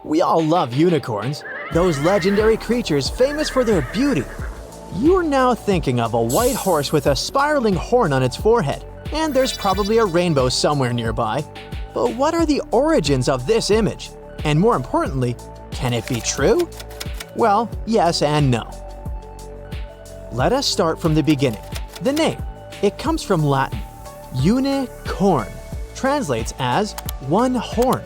We all love unicorns, those legendary creatures famous for their beauty. You're now thinking of a white horse with a spiraling horn on its forehead, and there's probably a rainbow somewhere nearby. But what are the origins of this image? And more importantly, can it be true? Well, yes and no. Let us start from the beginning. The name. It comes from Latin. Unicorn translates as one horn.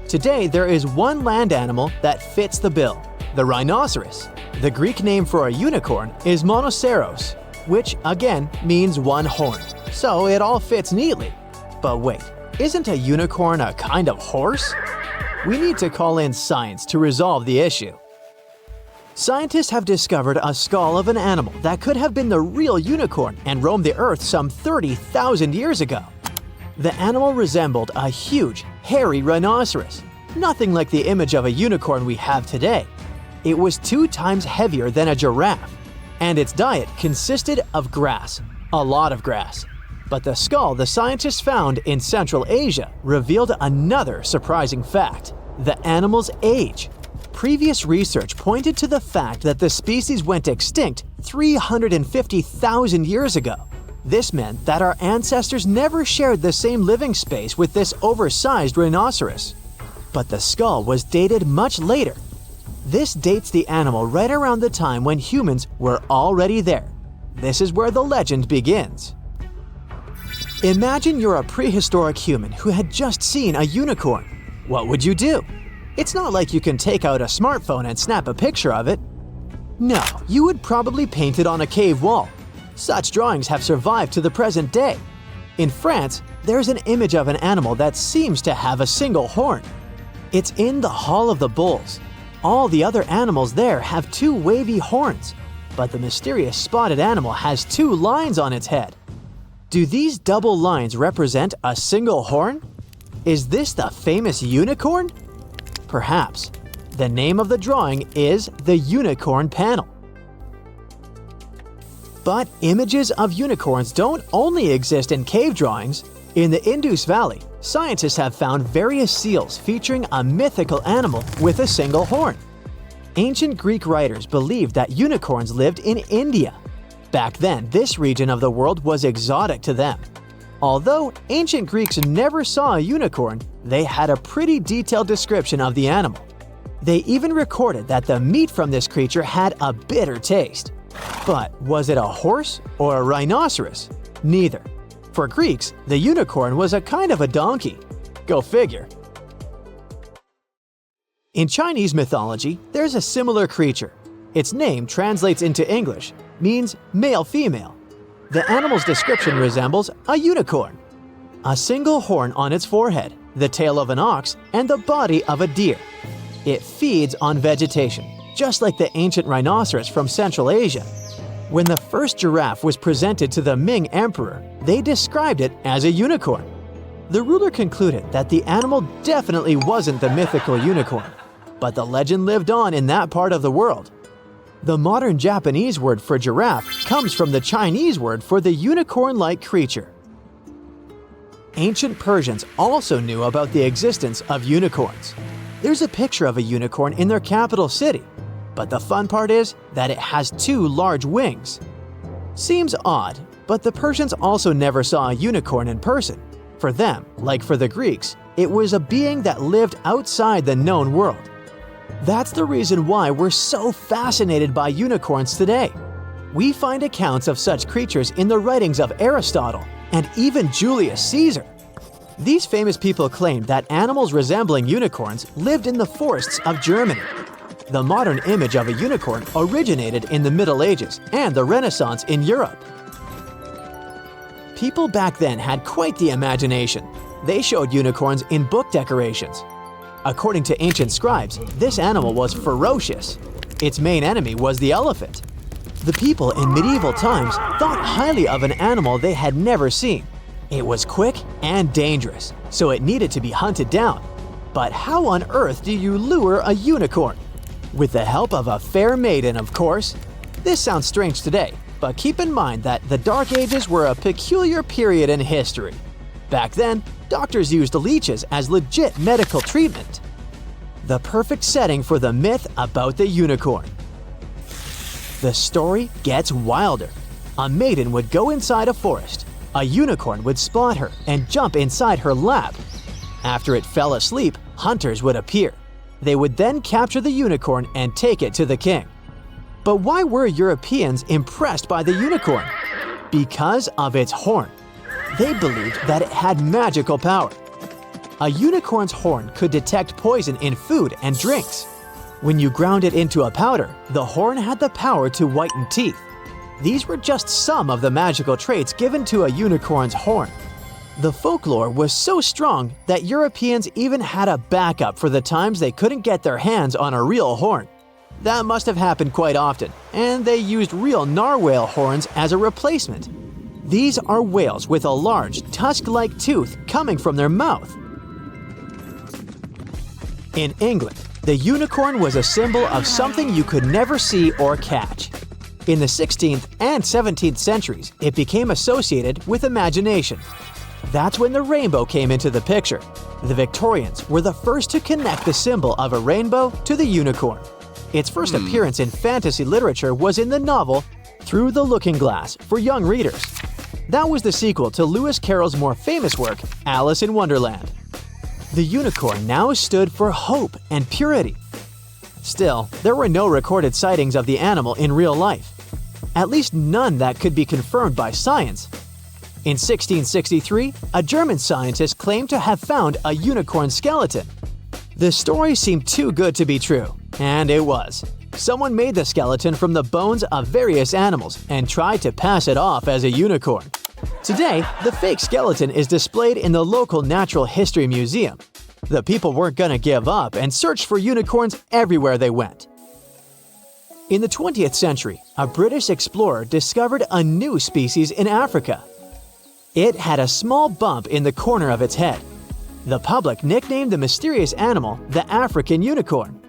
Today, there is one land animal that fits the bill, the rhinoceros. The Greek name for a unicorn is monoceros, which again means one horn, so it all fits neatly. But wait, isn't a unicorn a kind of horse? We need to call in science to resolve the issue. Scientists have discovered a skull of an animal that could have been the real unicorn and roamed the earth some 30,000 years ago. The animal resembled a huge, hairy rhinoceros, nothing like the image of a unicorn we have today. It was 2 times heavier than a giraffe, and its diet consisted of grass, a lot of grass. But the skull the scientists found in Central Asia revealed another surprising fact: the animal's age. Previous research pointed to the fact that the species went extinct 350,000 years ago. This meant that our ancestors never shared the same living space with this oversized rhinoceros. But the skull was dated much later. This dates the animal right around the time when humans were already there. This is where the legend begins. Imagine you're a prehistoric human who had just seen a unicorn. What would you do? It's not like you can take out a smartphone and snap a picture of it. No, you would probably paint it on a cave wall. Such drawings have survived to the present day. In France, there's an image of an animal that seems to have a single horn. It's in the Hall of the Bulls. All the other animals there have 2 wavy horns, but the mysterious spotted animal has 2 lines on its head. Do these double lines represent a single horn? Is this the famous unicorn? Perhaps. The name of the drawing is the unicorn panel. But images of unicorns don't only exist in cave drawings. In the Indus Valley, scientists have found various seals featuring a mythical animal with a single horn. Ancient Greek writers believed that unicorns lived in India. Back then, this region of the world was exotic to them. Although ancient Greeks never saw a unicorn, they had a pretty detailed description of the animal. They even recorded that the meat from this creature had a bitter taste. But was it a horse or a rhinoceros? Neither. For Greeks, the unicorn was a kind of a donkey. Go figure. In Chinese mythology, there's a similar creature. Its name translates into English, means male-female. The animal's description resembles a unicorn. A single horn on its forehead, the tail of an ox, and the body of a deer. It feeds on vegetation, just like the ancient rhinoceros from Central Asia. When the first giraffe was presented to the Ming Emperor, they described it as a unicorn. The ruler concluded that the animal definitely wasn't the mythical unicorn, but the legend lived on in that part of the world. The modern Japanese word for giraffe comes from the Chinese word for the unicorn-like creature. Ancient Persians also knew about the existence of unicorns. There's a picture of a unicorn in their capital city, but the fun part is that it has 2 large wings. Seems odd, but the Persians also never saw a unicorn in person. For them, like for the Greeks, it was a being that lived outside the known world. That's the reason why we're so fascinated by unicorns today. We find accounts of such creatures in the writings of Aristotle and even Julius Caesar. These famous people claimed that animals resembling unicorns lived in the forests of Germany. The modern image of a unicorn originated in the Middle Ages and the Renaissance in Europe. People back then had quite the imagination. They showed unicorns in book decorations. According to ancient scribes, this animal was ferocious. Its main enemy was the elephant. The people in medieval times thought highly of an animal they had never seen. It was quick and dangerous, so it needed to be hunted down. But how on earth do you lure a unicorn? With the help of a fair maiden, of course. This sounds strange today, but keep in mind that the Dark Ages were a peculiar period in history. Back then, doctors used leeches as legit medical treatment. the perfect setting for the myth about the unicorn. The story gets wilder. A maiden would go inside a forest. A unicorn would spot her and jump inside her lap. After it fell asleep, hunters would appear. They would then capture the unicorn and take it to the king. But why were Europeans impressed by the unicorn? Because of its horn. They believed that it had magical power. A unicorn's horn could detect poison in food and drinks. When you ground it into a powder, the horn had the power to whiten teeth. These were just some of the magical traits given to a unicorn's horn. The folklore was so strong that Europeans even had a backup for the times they couldn't get their hands on a real horn. That must have happened quite often, and they used real narwhal horns as a replacement. These are whales with a large, tusk-like tooth coming from their mouth. In England, the unicorn was a symbol of something you could never see or catch. In the 16th and 17th centuries, it became associated with imagination. That's when the rainbow came into the picture. The Victorians were the first to connect the symbol of a rainbow to the unicorn. Its first appearance in fantasy literature was in the novel Through the Looking Glass for young readers. That was the sequel to Lewis Carroll's more famous work, Alice in Wonderland. The unicorn now stood for hope and purity. Still, there were no recorded sightings of the animal in real life. At least none that could be confirmed by science. In 1663, a German scientist claimed to have found a unicorn skeleton. The story seemed too good to be true, and it was. Someone made the skeleton from the bones of various animals and tried to pass it off as a unicorn. Today, the fake skeleton is displayed in the local Natural History Museum. The people weren't gonna give up and searched for unicorns everywhere they went. In the 20th century, a British explorer discovered a new species in Africa. It had a small bump in the corner of its head. The public nicknamed the mysterious animal the African unicorn.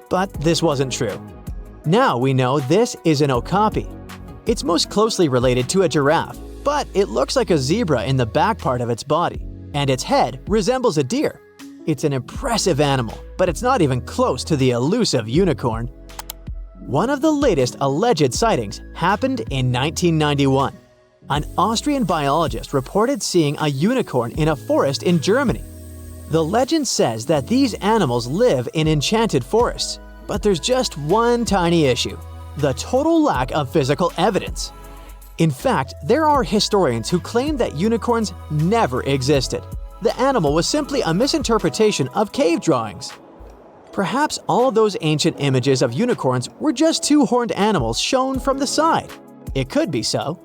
But this wasn't true. Now we know this is an okapi. It's most closely related to a giraffe, but it looks like a zebra in the back part of its body, and its head resembles a deer. It's an impressive animal, but it's not even close to the elusive unicorn. One of the latest alleged sightings happened in 1991. An Austrian biologist reported seeing a unicorn in a forest in Germany. The legend says that these animals live in enchanted forests, but there's just one tiny issue: the total lack of physical evidence. In fact, there are historians who claim that unicorns never existed. The animal was simply a misinterpretation of cave drawings. Perhaps all those ancient images of unicorns were just two-horned animals shown from the side. It could be so.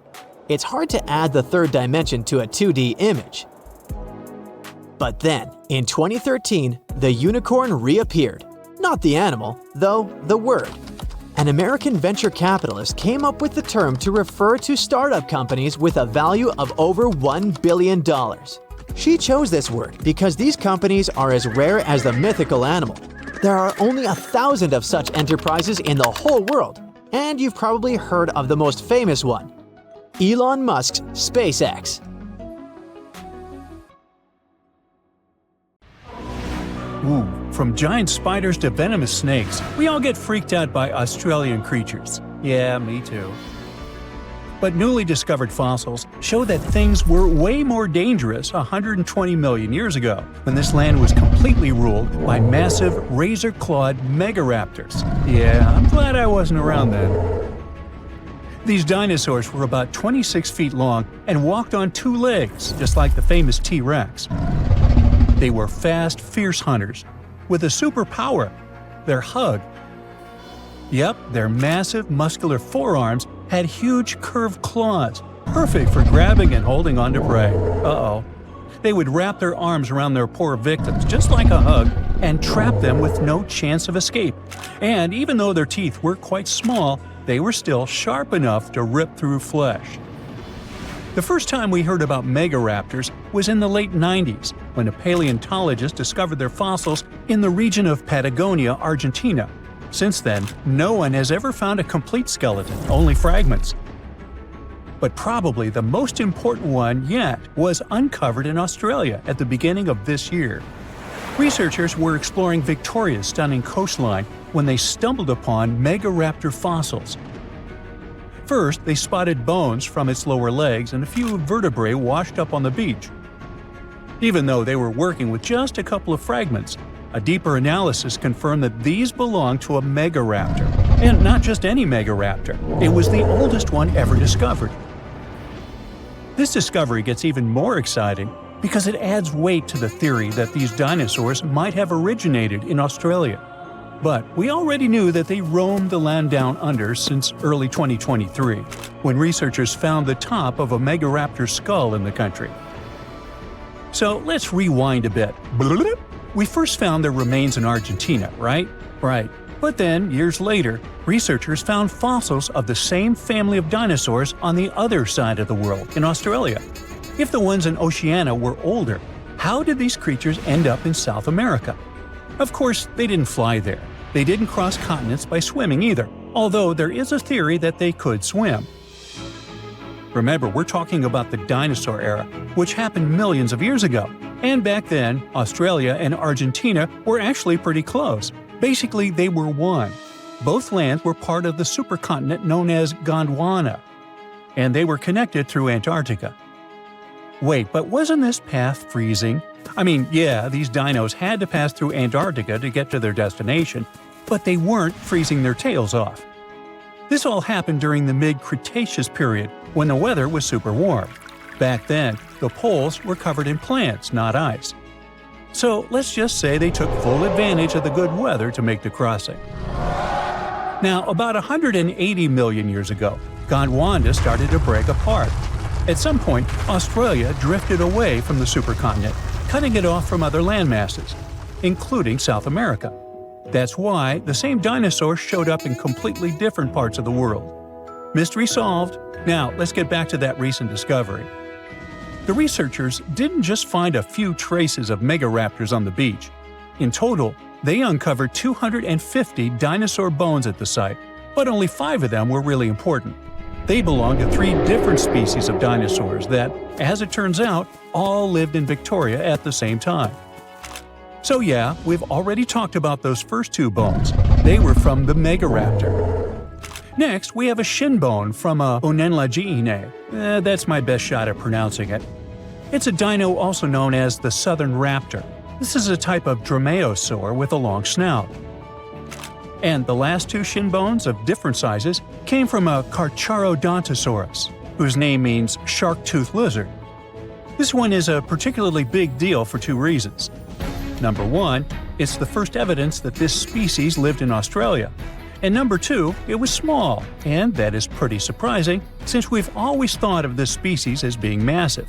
It's hard to add the third dimension to a 2D image. But then, in 2013, the unicorn reappeared. Not the animal, though the word. An American venture capitalist came up with the term to refer to startup companies with a value of over $1 billion. She chose this word because these companies are as rare as the mythical animal. There are only 1,000 of such enterprises in the whole world, and you've probably heard of the most famous one, Elon Musk's SpaceX. Ooh, from giant spiders to venomous snakes, we all get freaked out by Australian creatures. Yeah, me too. But newly discovered fossils show that things were way more dangerous 120 million years ago, when this land was completely ruled by massive razor-clawed Megaraptors. Yeah, I'm glad I wasn't around then. These dinosaurs were about 26 feet long and walked on two legs, just like the famous T-Rex. They were fast, fierce hunters, with a superpower: their hug. Yep, their massive, muscular forearms had huge curved claws, perfect for grabbing and holding onto prey. Uh-oh. They would wrap their arms around their poor victims, just like a hug, and trap them with no chance of escape. And even though their teeth were quite small, they were still sharp enough to rip through flesh. The first time we heard about Megaraptors was in the late 90s, when a paleontologist discovered their fossils in the region of Patagonia, Argentina. Since then, no one has ever found a complete skeleton, only fragments. But probably the most important one yet was uncovered in Australia at the beginning of this year. Researchers were exploring Victoria's stunning coastline when they stumbled upon Megaraptor fossils. First, they spotted bones from its lower legs and a few vertebrae washed up on the beach. Even though they were working with just a couple of fragments, a deeper analysis confirmed that these belonged to a Megaraptor. And not just any Megaraptor, it was the oldest one ever discovered. This discovery gets even more exciting because it adds weight to the theory that these dinosaurs might have originated in Australia. But we already knew that they roamed the land down under since early 2023, when researchers found the top of a Megaraptor skull in the country. So let's rewind a bit. We first found their remains in Argentina, right? Right. But then, years later, researchers found fossils of the same family of dinosaurs on the other side of the world, in Australia. If the ones in Oceania were older, how did these creatures end up in South America? Of course, they didn't fly there. They didn't cross continents by swimming either, although there is a theory that they could swim. Remember, we're talking about the dinosaur era, which happened millions of years ago. And back then, Australia and Argentina were actually pretty close. Basically, they were one. Both lands were part of the supercontinent known as Gondwana, and they were connected through Antarctica. Wait, but wasn't this path freezing? I mean, yeah, these dinos had to pass through Antarctica to get to their destination, but they weren't freezing their tails off. This all happened during the mid-Cretaceous period, when the weather was super warm. Back then, the poles were covered in plants, not ice. So let's just say they took full advantage of the good weather to make the crossing. Now, about 180 million years ago, Gondwana started to break apart. At some point, Australia drifted away from the supercontinent, cutting it off from other landmasses, including South America. That's why the same dinosaurs showed up in completely different parts of the world. Mystery solved. Now, let's get back to that recent discovery. The researchers didn't just find a few traces of Megaraptors on the beach. In total, they uncovered 250 dinosaur bones at the site, but only 5 of them were really important. They belonged to 3 different species of dinosaurs that, as it turns out, all lived in Victoria at the same time. So yeah, we've already talked about those first 2 bones. They were from the Megaraptor. Next, we have a shin bone from a Onenlagiine. That's my best shot at pronouncing it. It's a dino also known as the southern raptor. This is a type of dromaeosaur with a long snout. And the last 2 shin bones of different sizes came from a Carcharodontosaurus, whose name means shark-toothed lizard. This one is a particularly big deal for 2 reasons. Number 1, it's the first evidence that this species lived in Australia. And number 2, it was small, and that is pretty surprising since we've always thought of this species as being massive.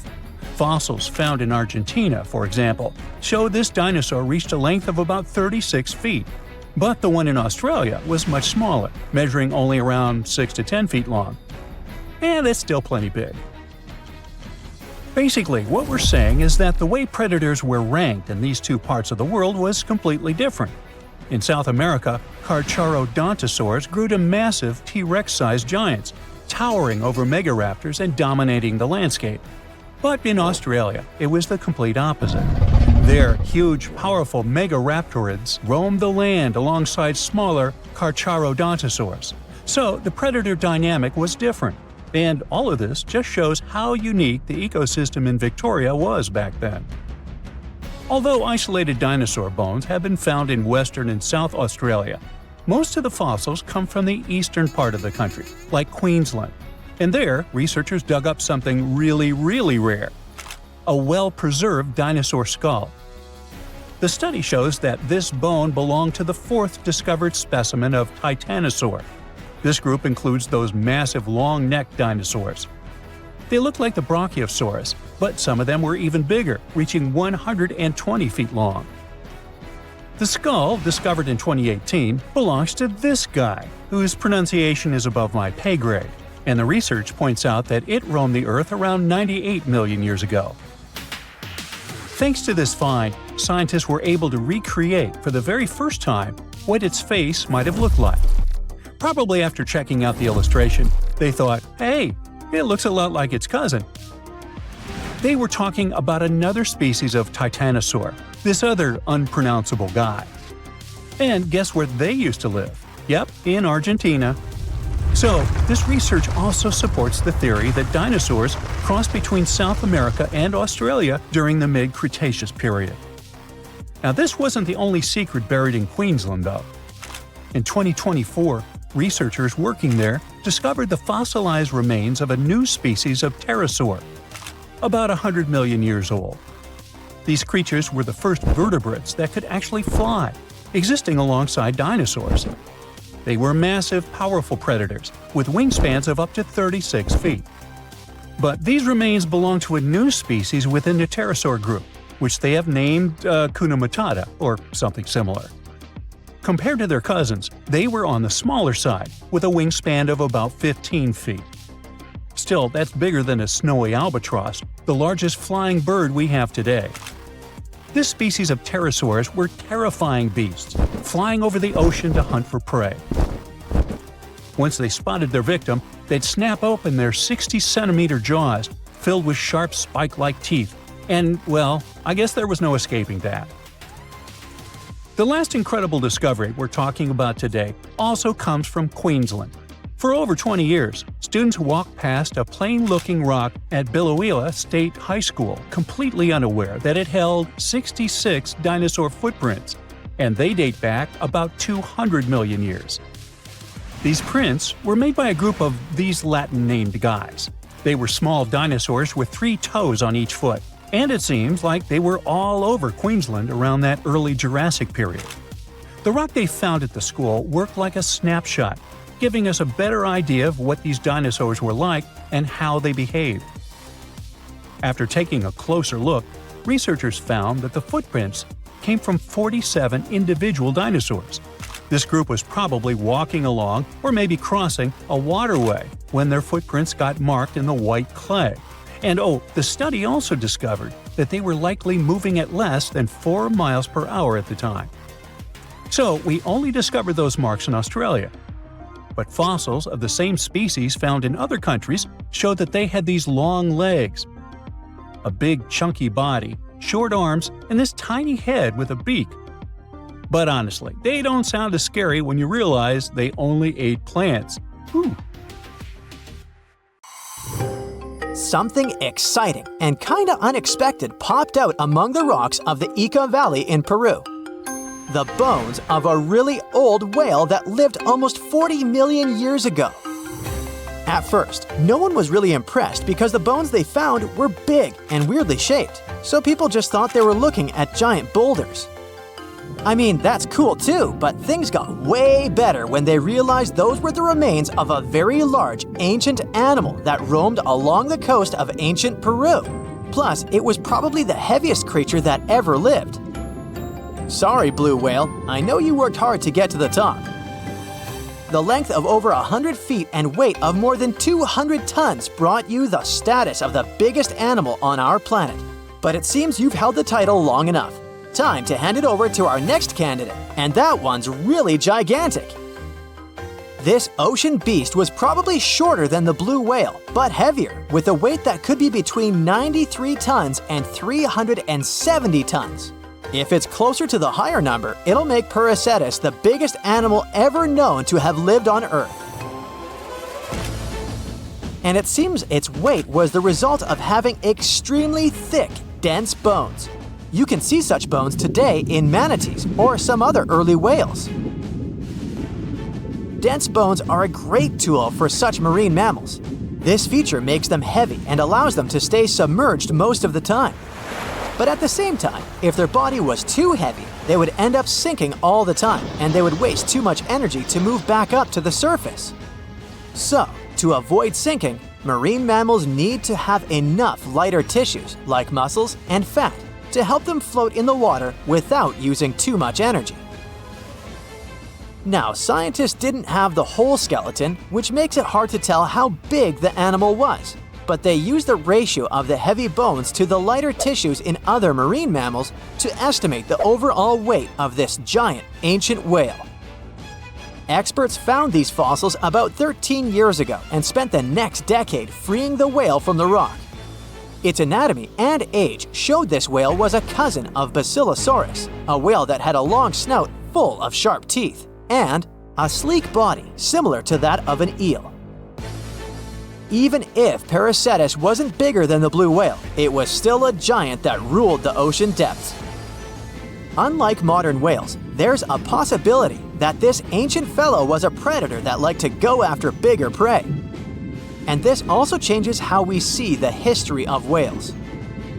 Fossils found in Argentina, for example, show this dinosaur reached a length of about 36 feet. But the one in Australia was much smaller, measuring only around 6 to 10 feet long. And that's still plenty big. Basically, what we're saying is that the way predators were ranked in these 2 parts of the world was completely different. In South America, Carcharodontosaurs grew to massive T-Rex-sized giants, towering over Megaraptors and dominating the landscape. But in Australia, it was the complete opposite. There, huge, powerful Megaraptorids roamed the land alongside smaller Carcharodontosaurs. So the predator dynamic was different. And all of this just shows how unique the ecosystem in Victoria was back then. Although isolated dinosaur bones have been found in Western and South Australia, most of the fossils come from the eastern part of the country, like Queensland. And there, researchers dug up something really, really rare – a well-preserved dinosaur skull. The study shows that this bone belonged to the 4th discovered specimen of Titanosaur. This group includes those massive long-necked dinosaurs. They look like the Brachiosaurus, but some of them were even bigger, reaching 120 feet long. The skull, discovered in 2018, belongs to this guy, whose pronunciation is above my pay grade, and the research points out that it roamed the Earth around 98 million years ago. Thanks to this find, scientists were able to recreate for the very first time what its face might have looked like. Probably after checking out the illustration, they thought, hey, it looks a lot like its cousin. They were talking about another species of titanosaur, this other unpronounceable guy. And guess where they used to live? Yep, in Argentina. So, this research also supports the theory that dinosaurs crossed between South America and Australia during the mid-Cretaceous period. Now, this wasn't the only secret buried in Queensland, though. In 2024, researchers working there discovered the fossilized remains of a new species of pterosaur, about 100 million years old. These creatures were the first vertebrates that could actually fly, existing alongside dinosaurs. They were massive, powerful predators, with wingspans of up to 36 feet. But these remains belong to a new species within the pterosaur group, which they have named Hakuna Matata, or something similar. Compared to their cousins, they were on the smaller side, with a wingspan of about 15 feet. Still, that's bigger than a snowy albatross, the largest flying bird we have today. This species of pterosaurs were terrifying beasts, flying over the ocean to hunt for prey. Once they spotted their victim, they'd snap open their 60-centimeter jaws, filled with sharp spike-like teeth, and, well, I guess there was no escaping that. The last incredible discovery we're talking about today also comes from Queensland. For over 20 years, students walked past a plain-looking rock at Biloela State High School completely unaware that it held 66 dinosaur footprints, and they date back about 200 million years. These prints were made by a group of these Latin-named guys. They were small dinosaurs with 3 toes on each foot, and it seems like they were all over Queensland around that early Jurassic period. The rock they found at the school worked like a snapshot, giving us a better idea of what these dinosaurs were like and how they behaved. After taking a closer look, researchers found that the footprints came from 47 individual dinosaurs. This group was probably walking along or maybe crossing a waterway when their footprints got marked in the white clay. And the study also discovered that they were likely moving at less than 4 miles per hour at the time. So we only discovered those marks in Australia. But fossils of the same species found in other countries showed that they had these long legs, a big chunky body, short arms, and this tiny head with a beak. But honestly, they don't sound as scary when you realize they only ate plants. Whew. Something exciting and kinda unexpected popped out among the rocks of the Ica Valley in Peru. The bones of a really old whale that lived almost 40 million years ago. At first, no one was really impressed because the bones they found were big and weirdly shaped, so people just thought they were looking at giant boulders. I mean, that's cool too, but things got way better when they realized those were the remains of a very large, ancient animal that roamed along the coast of ancient Peru. Plus, it was probably the heaviest creature that ever lived. Sorry, blue whale, I know you worked hard to get to the top. The length of over 100 feet and weight of more than 200 tons brought you the status of the biggest animal on our planet. But it seems you've held the title long enough. Time to hand it over to our next candidate, and that one's really gigantic. This ocean beast was probably shorter than the blue whale, but heavier, with a weight that could be between 93 tons and 370 tons. If it's closer to the higher number, it'll make Pericetus the biggest animal ever known to have lived on Earth. And it seems its weight was the result of having extremely thick, dense bones. You can see such bones today in manatees or some other early whales. Dense bones are a great tool for such marine mammals. This feature makes them heavy and allows them to stay submerged most of the time. But at the same time, if their body was too heavy, they would end up sinking all the time, and they would waste too much energy to move back up to the surface. So, to avoid sinking, marine mammals need to have enough lighter tissues, like muscles and fat, to help them float in the water without using too much energy. Now, scientists didn't have the whole skeleton, which makes it hard to tell how big the animal was. But they used the ratio of the heavy bones to the lighter tissues in other marine mammals to estimate the overall weight of this giant ancient whale. Experts found these fossils about 13 years ago and spent the next decade freeing the whale from the rock. Its anatomy and age showed this whale was a cousin of Basilosaurus, a whale that had a long snout full of sharp teeth, and a sleek body similar to that of an eel. Even if Paracetus wasn't bigger than the blue whale, it was still a giant that ruled the ocean depths. Unlike modern whales, there's a possibility that this ancient fellow was a predator that liked to go after bigger prey. And this also changes how we see the history of whales.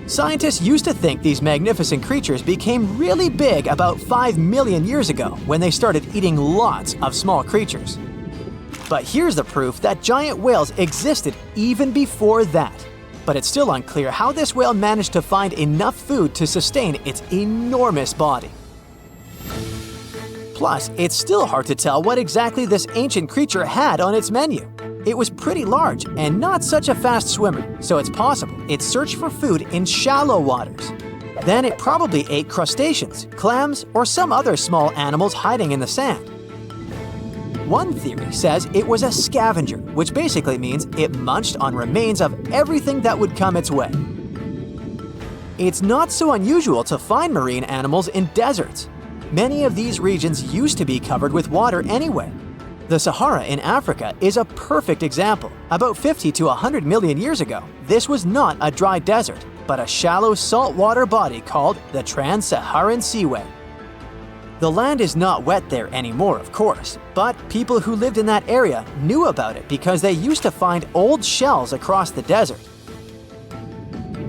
Scientists used to think these magnificent creatures became really big about 5 million years ago when they started eating lots of small creatures. But here's the proof that giant whales existed even before that. But it's still unclear how this whale managed to find enough food to sustain its enormous body. Plus, it's still hard to tell what exactly this ancient creature had on its menu. It was pretty large and not such a fast swimmer, so it's possible it searched for food in shallow waters. Then it probably ate crustaceans, clams, or some other small animals hiding in the sand. One theory says it was a scavenger, which basically means it munched on remains of everything that would come its way. It's not so unusual to find marine animals in deserts. Many of these regions used to be covered with water anyway. The Sahara in Africa is a perfect example. About 50 to 100 million years ago, this was not a dry desert, but a shallow saltwater body called the Trans-Saharan Seaway. The land is not wet there anymore, of course, but people who lived in that area knew about it because they used to find old shells across the desert.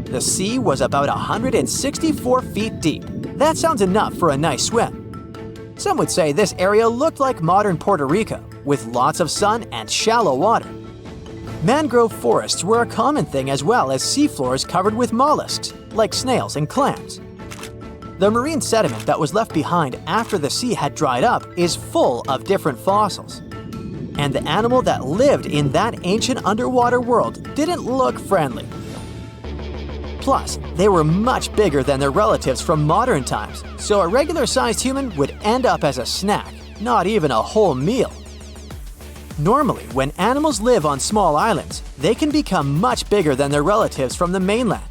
The sea was about 164 feet deep. That sounds enough for a nice swim. Some would say this area looked like modern Puerto Rico, with lots of sun and shallow water. Mangrove forests were a common thing as well as seafloors covered with mollusks, like snails and clams. The marine sediment that was left behind after the sea had dried up is full of different fossils. And the animal that lived in that ancient underwater world didn't look friendly. Plus, they were much bigger than their relatives from modern times, so a regular-sized human would end up as a snack, not even a whole meal. Normally, when animals live on small islands, they can become much bigger than their relatives from the mainland.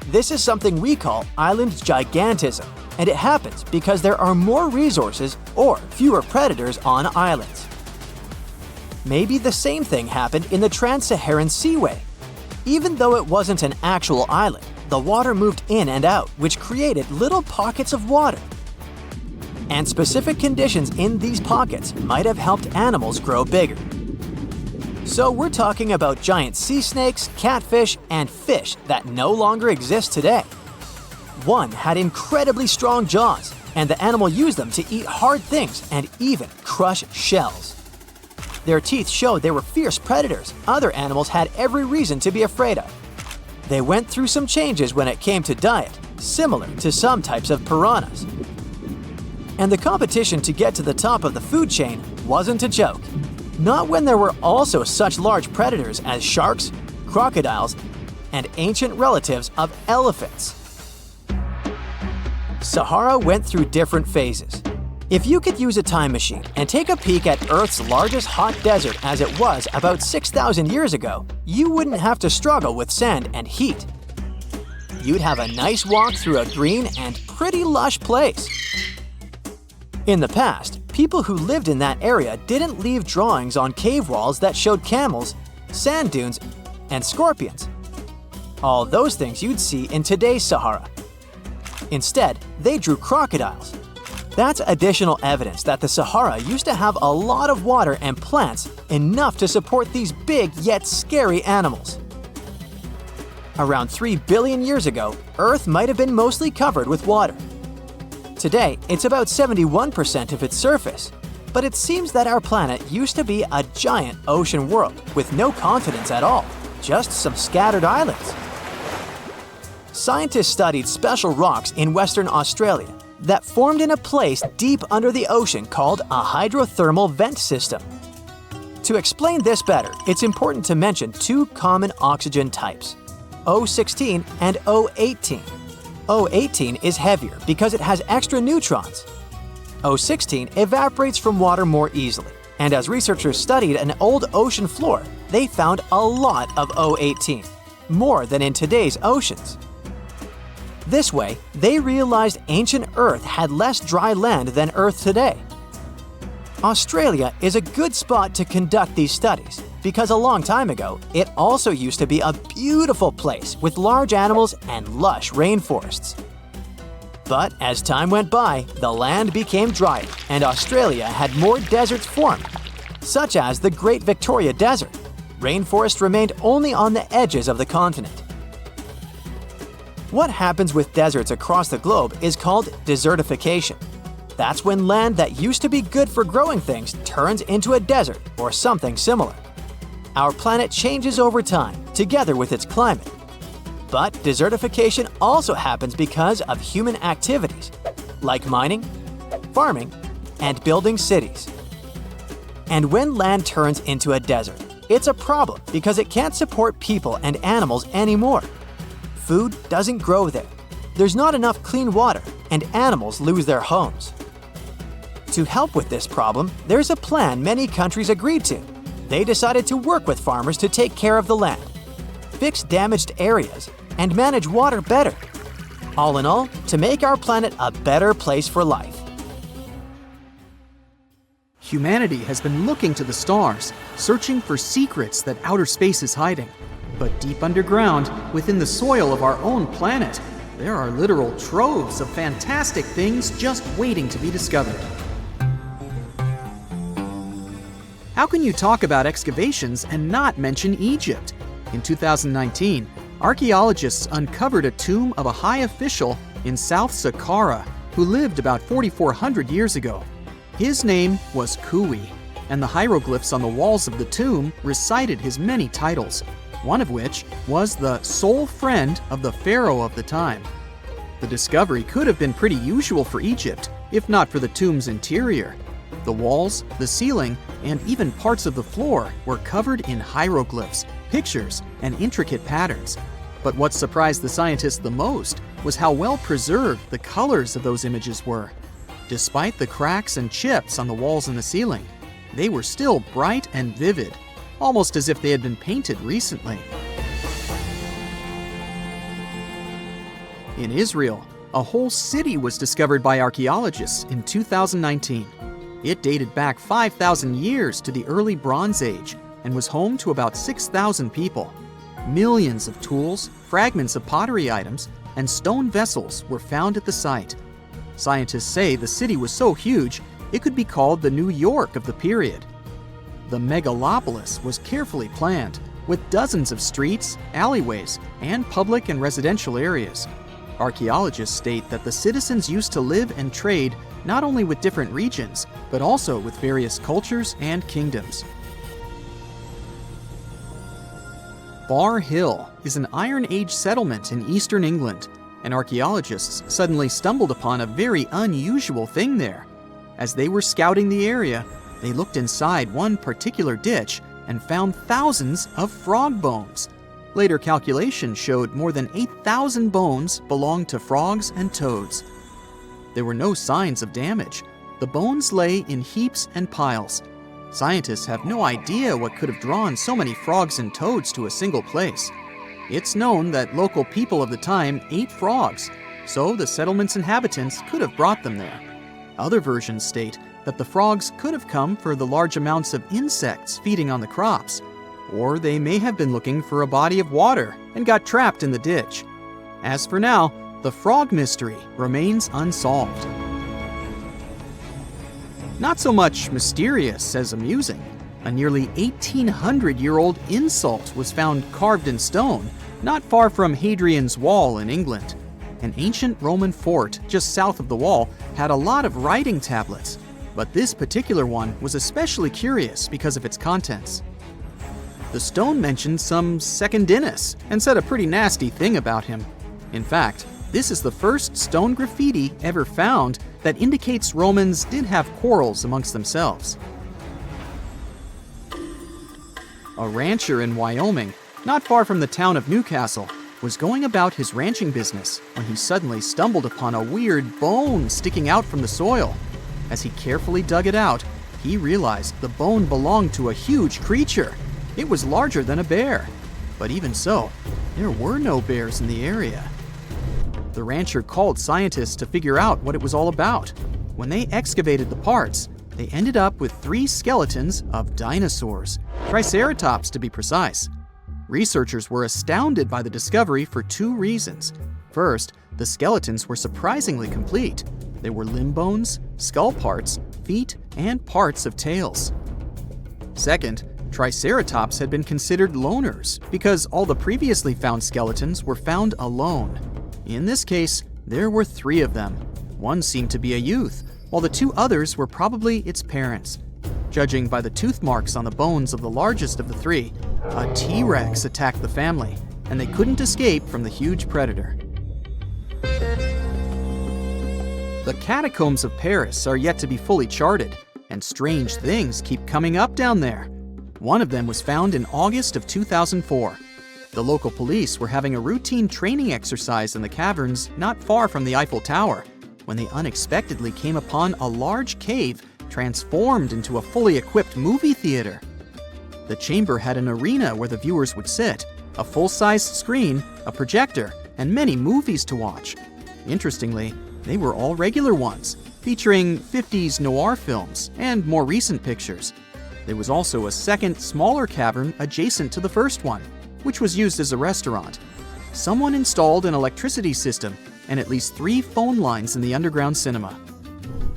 This is something we call island gigantism, and it happens because there are more resources or fewer predators on islands. Maybe the same thing happened in the Trans-Saharan Seaway. Even though it wasn't an actual island, the water moved in and out, which created little pockets of water. And specific conditions in these pockets might have helped animals grow bigger. So we're talking about giant sea snakes, catfish, and fish that no longer exist today. One had incredibly strong jaws, and the animal used them to eat hard things and even crush shells. Their teeth showed they were fierce predators other animals had every reason to be afraid of. They went through some changes when it came to diet, similar to some types of piranhas. And the competition to get to the top of the food chain wasn't a joke. Not when there were also such large predators as sharks, crocodiles, and ancient relatives of elephants. Sahara went through different phases. If you could use a time machine and take a peek at Earth's largest hot desert as it was about 6,000 years ago, you wouldn't have to struggle with sand and heat. You'd have a nice walk through a green and pretty lush place. In the past, people who lived in that area didn't leave drawings on cave walls that showed camels, sand dunes, and scorpions. All those things you'd see in today's Sahara. Instead, they drew crocodiles. That's additional evidence that the Sahara used to have a lot of water and plants enough to support these big yet scary animals. Around 3 billion years ago, Earth might have been mostly covered with water. Today, it's about 71% of its surface, but it seems that our planet used to be a giant ocean world with no continents at all, just some scattered islands. Scientists studied special rocks in Western Australia that formed in a place deep under the ocean called a hydrothermal vent system. To explain this better, it's important to mention two common oxygen types, O16 and O18. O18 is heavier because it has extra neutrons. O16 evaporates from water more easily, and as researchers studied an old ocean floor, they found a lot of O18. more than in today's oceans. This way, they realized ancient Earth had less dry land than Earth today. Australia is a good spot to conduct these studies because a long time ago, it also used to be a beautiful place with large animals and lush rainforests. But as time went by, the land became drier and Australia had more deserts formed, such as the Great Victoria Desert. Rainforest remained only on the edges of the continent. What happens with deserts across the globe is called desertification. That's when land that used to be good for growing things turns into a desert or something similar. Our planet changes over time, together with its climate. But desertification also happens because of human activities, like mining, farming, and building cities. And when land turns into a desert, it's a problem because it can't support people and animals anymore. Food doesn't grow there. There's not enough clean water, and animals lose their homes. To help with this problem, there's a plan many countries agreed to. They decided to work with farmers to take care of the land, fix damaged areas, and manage water better. All in all, to make our planet a better place for life. Humanity has been looking to the stars, searching for secrets that outer space is hiding. But deep underground, within the soil of our own planet, there are literal troves of fantastic things just waiting to be discovered. How can you talk about excavations and not mention Egypt? In 2019, archaeologists uncovered a tomb of a high official in South Saqqara who lived about 4,400 years ago. His name was Kui, and the hieroglyphs on the walls of the tomb recited his many titles, one of which was the sole friend of the pharaoh of the time. The discovery could have been pretty usual for Egypt, if not for the tomb's interior. The walls, the ceiling, and even parts of the floor were covered in hieroglyphs, pictures, and intricate patterns. But what surprised the scientists the most was how well preserved the colors of those images were. Despite the cracks and chips on the walls and the ceiling, they were still bright and vivid, almost as if they had been painted recently. In Israel, a whole city was discovered by archaeologists in 2019. It dated back 5,000 years to the early Bronze Age and was home to about 6,000 people. Millions of tools, fragments of pottery items, and stone vessels were found at the site. Scientists say the city was so huge, it could be called the New York of the period. The megalopolis was carefully planned, with dozens of streets, alleyways, and public and residential areas. Archaeologists state that the citizens used to live and trade not only with different regions, but also with various cultures and kingdoms. Bar Hill is an Iron Age settlement in eastern England, and archaeologists suddenly stumbled upon a very unusual thing there. As they were scouting the area, they looked inside one particular ditch and found thousands of frog bones. Later calculations showed more than 8,000 bones belonged to frogs and toads. There were no signs of damage. The bones lay in heaps and piles. Scientists have no idea what could have drawn so many frogs and toads to a single place. It's known that local people of the time ate frogs, so the settlement's inhabitants could have brought them there. Other versions state that the frogs could have come for the large amounts of insects feeding on the crops, or they may have been looking for a body of water and got trapped in the ditch. As for now, the frog mystery remains unsolved. Not so much mysterious as amusing. A nearly 1,800-year-old insult was found carved in stone, not far from Hadrian's Wall in England. An ancient Roman fort just south of the wall had a lot of writing tablets, but this particular one was especially curious because of its contents. The stone mentioned some Secundinus and said a pretty nasty thing about him. In fact, this is the first stone graffiti ever found that indicates Romans did have quarrels amongst themselves. A rancher in Wyoming, not far from the town of Newcastle, was going about his ranching business when he suddenly stumbled upon a weird bone sticking out from the soil. As he carefully dug it out, he realized the bone belonged to a huge creature. It was larger than a bear. But even so, there were no bears in the area. The rancher called scientists to figure out what it was all about. When they excavated the parts, they ended up with 3 skeletons of dinosaurs, Triceratops to be precise. Researchers were astounded by the discovery for 2 reasons. First, the skeletons were surprisingly complete. They were limb bones, skull parts, feet, and parts of tails. Second, Triceratops had been considered loners because all the previously found skeletons were found alone. In this case, there were 3 of them. One seemed to be a youth, while the 2 others were probably its parents. Judging by the tooth marks on the bones of the largest of the 3, a T-Rex attacked the family, and they couldn't escape from the huge predator. The catacombs of Paris are yet to be fully charted, and strange things keep coming up down there. One of them was found in August of 2004. The local police were having a routine training exercise in the caverns not far from the Eiffel Tower when they unexpectedly came upon a large cave transformed into a fully equipped movie theater. The chamber had an arena where the viewers would sit, a full-sized screen, a projector, and many movies to watch. Interestingly, they were all regular ones, featuring 50s noir films and more recent pictures. There was also a second, smaller cavern adjacent to the first one, which was used as a restaurant. Someone installed an electricity system and at least 3 phone lines in the underground cinema.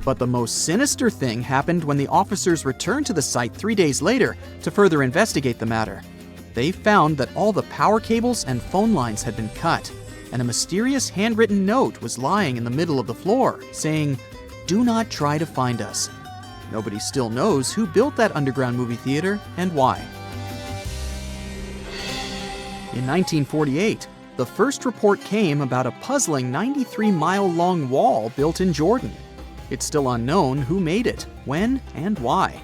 But the most sinister thing happened when the officers returned to the site 3 days later to further investigate the matter. They found that all the power cables and phone lines had been cut, and a mysterious handwritten note was lying in the middle of the floor, saying, "Do not try to find us." Nobody still knows who built that underground movie theater and why. In 1948, the first report came about a puzzling 93-mile-long wall built in Jordan. It's still unknown who made it, when, and why.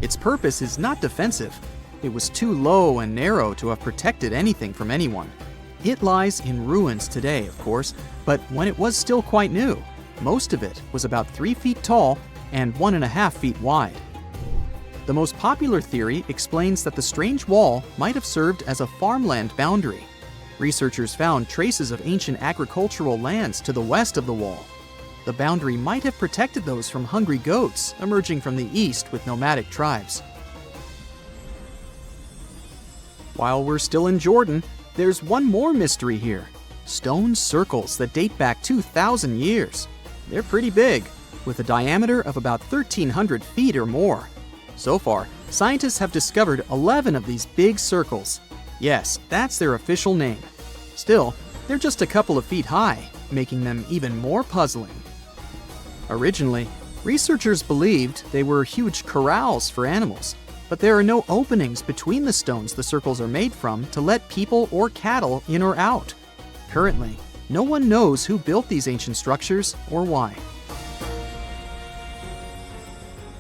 Its purpose is not defensive. It was too low and narrow to have protected anything from anyone. It lies in ruins today, of course, but when it was still quite new, most of it was about 3 feet tall and 1.5 feet wide. The most popular theory explains that the strange wall might have served as a farmland boundary. Researchers found traces of ancient agricultural lands to the west of the wall. The boundary might have protected those from hungry goats emerging from the east with nomadic tribes. While we're still in Jordan, there's one more mystery here: stone circles that date back 2,000 years. They're pretty big, with a diameter of about 1,300 feet or more. So far, scientists have discovered 11 of these big circles. Yes, that's their official name. Still, they're just a couple of feet high, making them even more puzzling. Originally, researchers believed they were huge corrals for animals, but there are no openings between the stones the circles are made from to let people or cattle in or out. Currently, no one knows who built these ancient structures or why.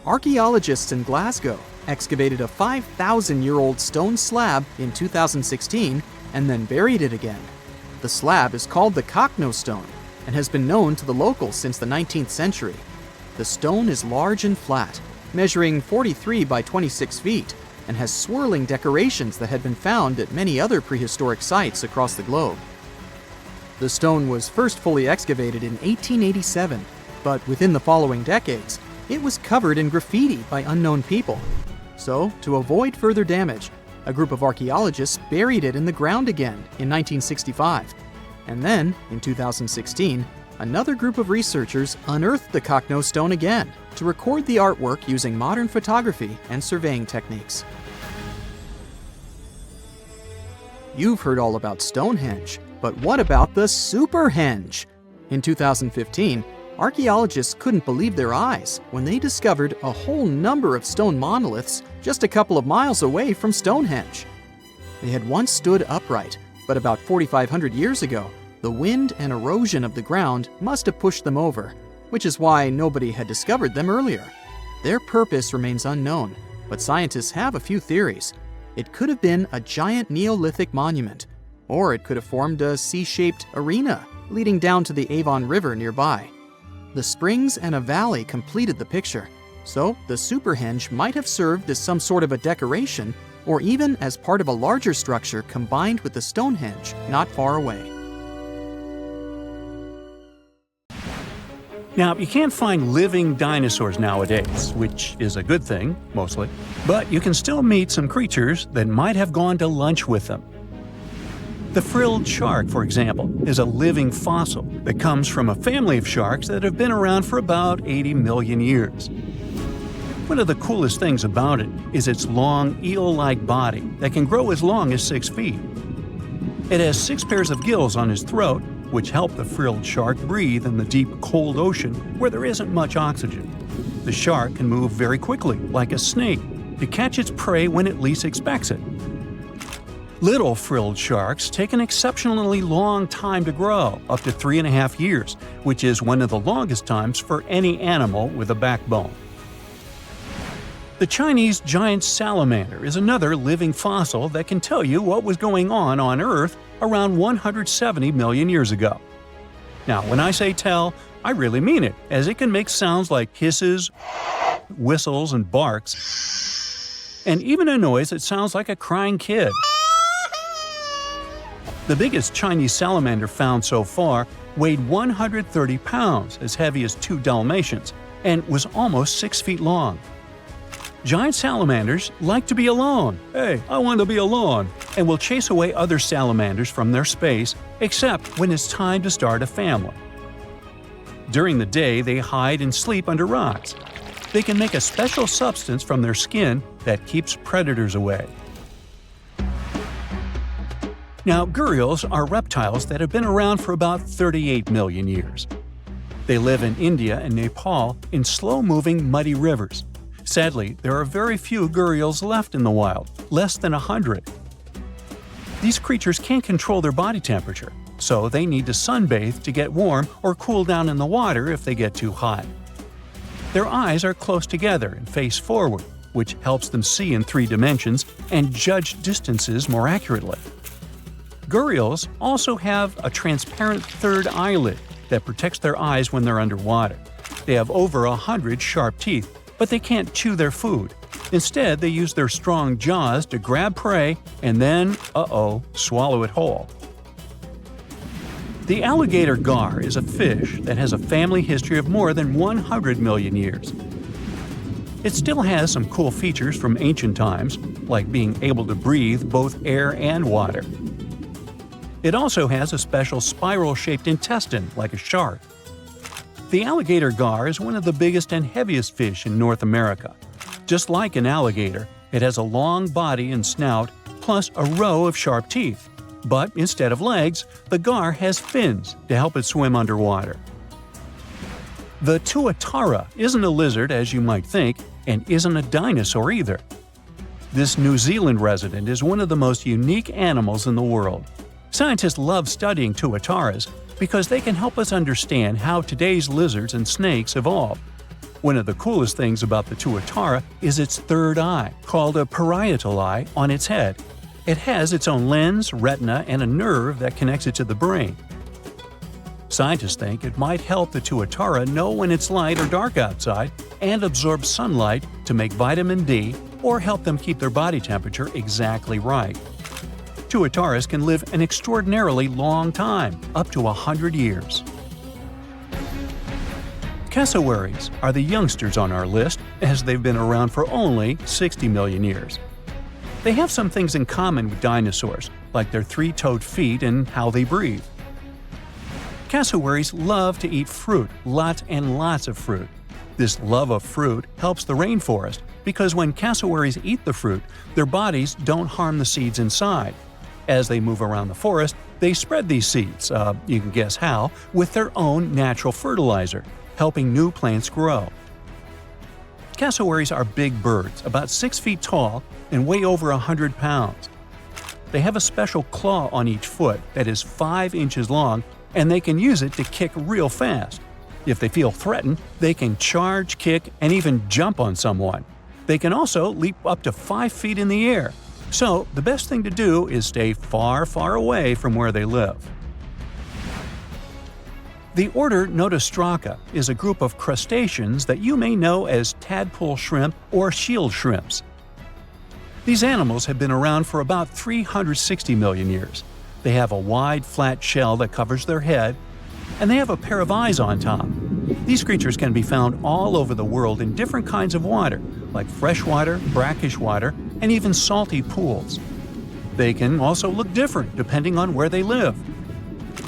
Archaeologists in Glasgow excavated a 5,000-year-old stone slab in 2016 and then buried it again. The slab is called the Cockno stone and has been known to the locals since the 19th century. The stone is large and flat, measuring 43 by 26 feet, and has swirling decorations that had been found at many other prehistoric sites across the globe. The stone was first fully excavated in 1887, but within the following decades, it was covered in graffiti by unknown people. So, to avoid further damage, a group of archaeologists buried it in the ground again in 1965. And then, in 2016, another group of researchers unearthed the Cockno stone again to record the artwork using modern photography and surveying techniques. You've heard all about Stonehenge, but what about the Superhenge? In 2015, archaeologists couldn't believe their eyes when they discovered a whole number of stone monoliths just a couple of miles away from Stonehenge. They had once stood upright, but about 4,500 years ago, the wind and erosion of the ground must have pushed them over, which is why nobody had discovered them earlier. Their purpose remains unknown, but scientists have a few theories. It could have been a giant Neolithic monument, or it could have formed a C-shaped arena leading down to the Avon River nearby. The springs and a valley completed the picture, so the Superhenge might have served as some sort of a decoration or even as part of a larger structure combined with the Stonehenge not far away. Now, you can't find living dinosaurs nowadays, which is a good thing, mostly, but you can still meet some creatures that might have gone to lunch with them. The frilled shark, for example, is a living fossil that comes from a family of sharks that have been around for about 80 million years. One of the coolest things about it is its long, eel-like body that can grow as long as 6 feet. It has 6 pairs of gills on its throat, which help the frilled shark breathe in the deep, cold ocean where there isn't much oxygen. The shark can move very quickly, like a snake, to catch its prey when it least expects it. Little frilled sharks take an exceptionally long time to grow, up to 3.5 years, which is one of the longest times for any animal with a backbone. The Chinese giant salamander is another living fossil that can tell you what was going on Earth around 170 million years ago. Now, when I say tell, I really mean it, as it can make sounds like hisses, whistles, and barks, and even a noise that sounds like a crying kid. The biggest Chinese salamander found so far weighed 130 pounds, as heavy as 2 Dalmatians, and was almost 6 feet long. Giant salamanders like to be alone. Hey, I want to be alone, and will chase away other salamanders from their space, except when it's time to start a family. During the day, they hide and sleep under rocks. They can make a special substance from their skin that keeps predators away. Now, gharials are reptiles that have been around for about 38 million years. They live in India and Nepal in slow-moving, muddy rivers. Sadly, there are very few gharials left in the wild, less than 100. These creatures can't control their body temperature, so they need to sunbathe to get warm or cool down in the water if they get too hot. Their eyes are close together and face forward, which helps them see in 3 dimensions and judge distances more accurately. Gharials also have a transparent third eyelid that protects their eyes when they're underwater. They have over 100 sharp teeth, but they can't chew their food. Instead, they use their strong jaws to grab prey and then, swallow it whole. The alligator gar is a fish that has a family history of more than 100 million years. It still has some cool features from ancient times, like being able to breathe both air and water. It also has a special spiral-shaped intestine, like a shark. The alligator gar is one of the biggest and heaviest fish in North America. Just like an alligator, it has a long body and snout, plus a row of sharp teeth. But instead of legs, the gar has fins to help it swim underwater. The Tuatara isn't a lizard as you might think, and isn't a dinosaur either. This New Zealand resident is one of the most unique animals in the world. Scientists love studying tuataras because they can help us understand how today's lizards and snakes evolved. One of the coolest things about the tuatara is its third eye, called a parietal eye, on its head. It has its own lens, retina, and a nerve that connects it to the brain. Scientists think it might help the tuatara know when it's light or dark outside and absorb sunlight to make vitamin D or help them keep their body temperature exactly right. Tuataras can live an extraordinarily long time, up to 100 years. Casawaries are the youngsters on our list, as they've been around for only 60 million years. They have some things in common with dinosaurs, like their 3-toed feet and how they breathe. Casawaries love to eat fruit, lots and lots of fruit. This love of fruit helps the rainforest because when cassowaries eat the fruit, their bodies don't harm the seeds inside. As they move around the forest, they spread these seeds, you can guess how, with their own natural fertilizer, helping new plants grow. Cassowaries are big birds, about 6 feet tall and weigh over 100 pounds. They have a special claw on each foot that is 5 inches long, and they can use it to kick real fast. If they feel threatened, they can charge, kick, and even jump on someone. They can also leap up to 5 feet in the air. So, the best thing to do is stay far, far away from where they live. The order Nota is a group of crustaceans that you may know as tadpole shrimp or shield shrimps. These animals have been around for about 360 million years. They have a wide, flat shell that covers their head, and they have a pair of eyes on top. These creatures can be found all over the world in different kinds of water, like freshwater, brackish water, and even salty pools. They can also look different depending on where they live.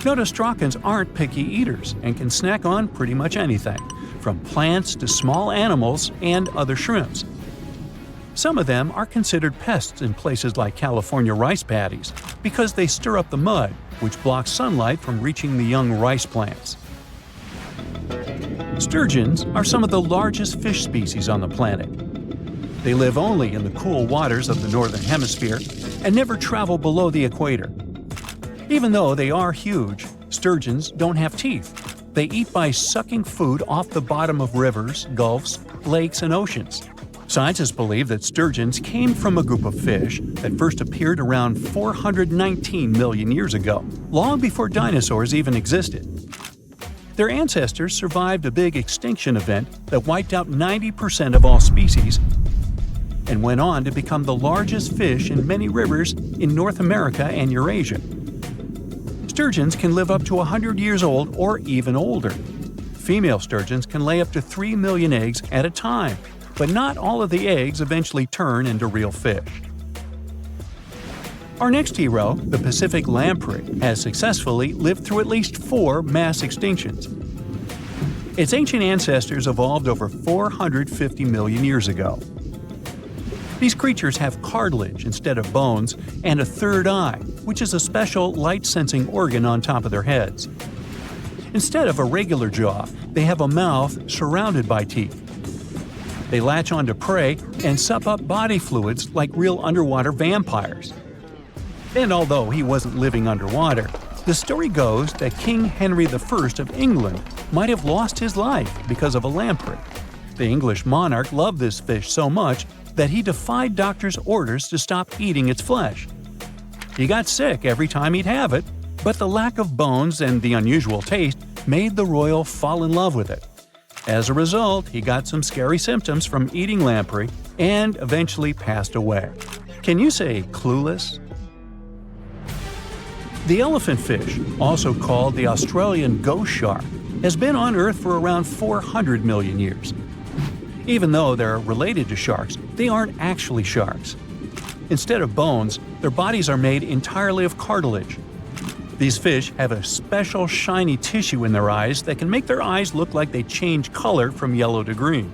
Notostraccans aren't picky eaters and can snack on pretty much anything, from plants to small animals and other shrimps. Some of them are considered pests in places like California rice paddies because they stir up the mud, which blocks sunlight from reaching the young rice plants. Sturgeons are some of the largest fish species on the planet. They live only in the cool waters of the northern hemisphere and never travel below the equator. Even though they are huge, sturgeons don't have teeth. They eat by sucking food off the bottom of rivers, gulfs, lakes, and oceans. Scientists believe that sturgeons came from a group of fish that first appeared around 419 million years ago, long before dinosaurs even existed. Their ancestors survived a big extinction event that wiped out 90% of all species and went on to become the largest fish in many rivers in North America and Eurasia. Sturgeons can live up to 100 years old or even older. Female sturgeons can lay up to 3 million eggs at a time, but not all of the eggs eventually turn into real fish. Our next hero, the Pacific lamprey, has successfully lived through at least 4 mass extinctions. Its ancient ancestors evolved over 450 million years ago. These creatures have cartilage instead of bones and a third eye, which is a special light-sensing organ on top of their heads. Instead of a regular jaw, they have a mouth surrounded by teeth. They latch onto prey and sup up body fluids like real underwater vampires. And although he wasn't living underwater, the story goes that King Henry I of England might have lost his life because of a lamprey. The English monarch loved this fish so much that he defied doctors' orders to stop eating its flesh. He got sick every time he'd have it, but the lack of bones and the unusual taste made the royal fall in love with it. As a result, he got some scary symptoms from eating lamprey and eventually passed away. Can you say clueless? The elephantfish, also called the Australian ghost shark, has been on Earth for around 400 million years. Even though they're related to sharks, they aren't actually sharks. Instead of bones, their bodies are made entirely of cartilage. These fish have a special shiny tissue in their eyes that can make their eyes look like they change color from yellow to green.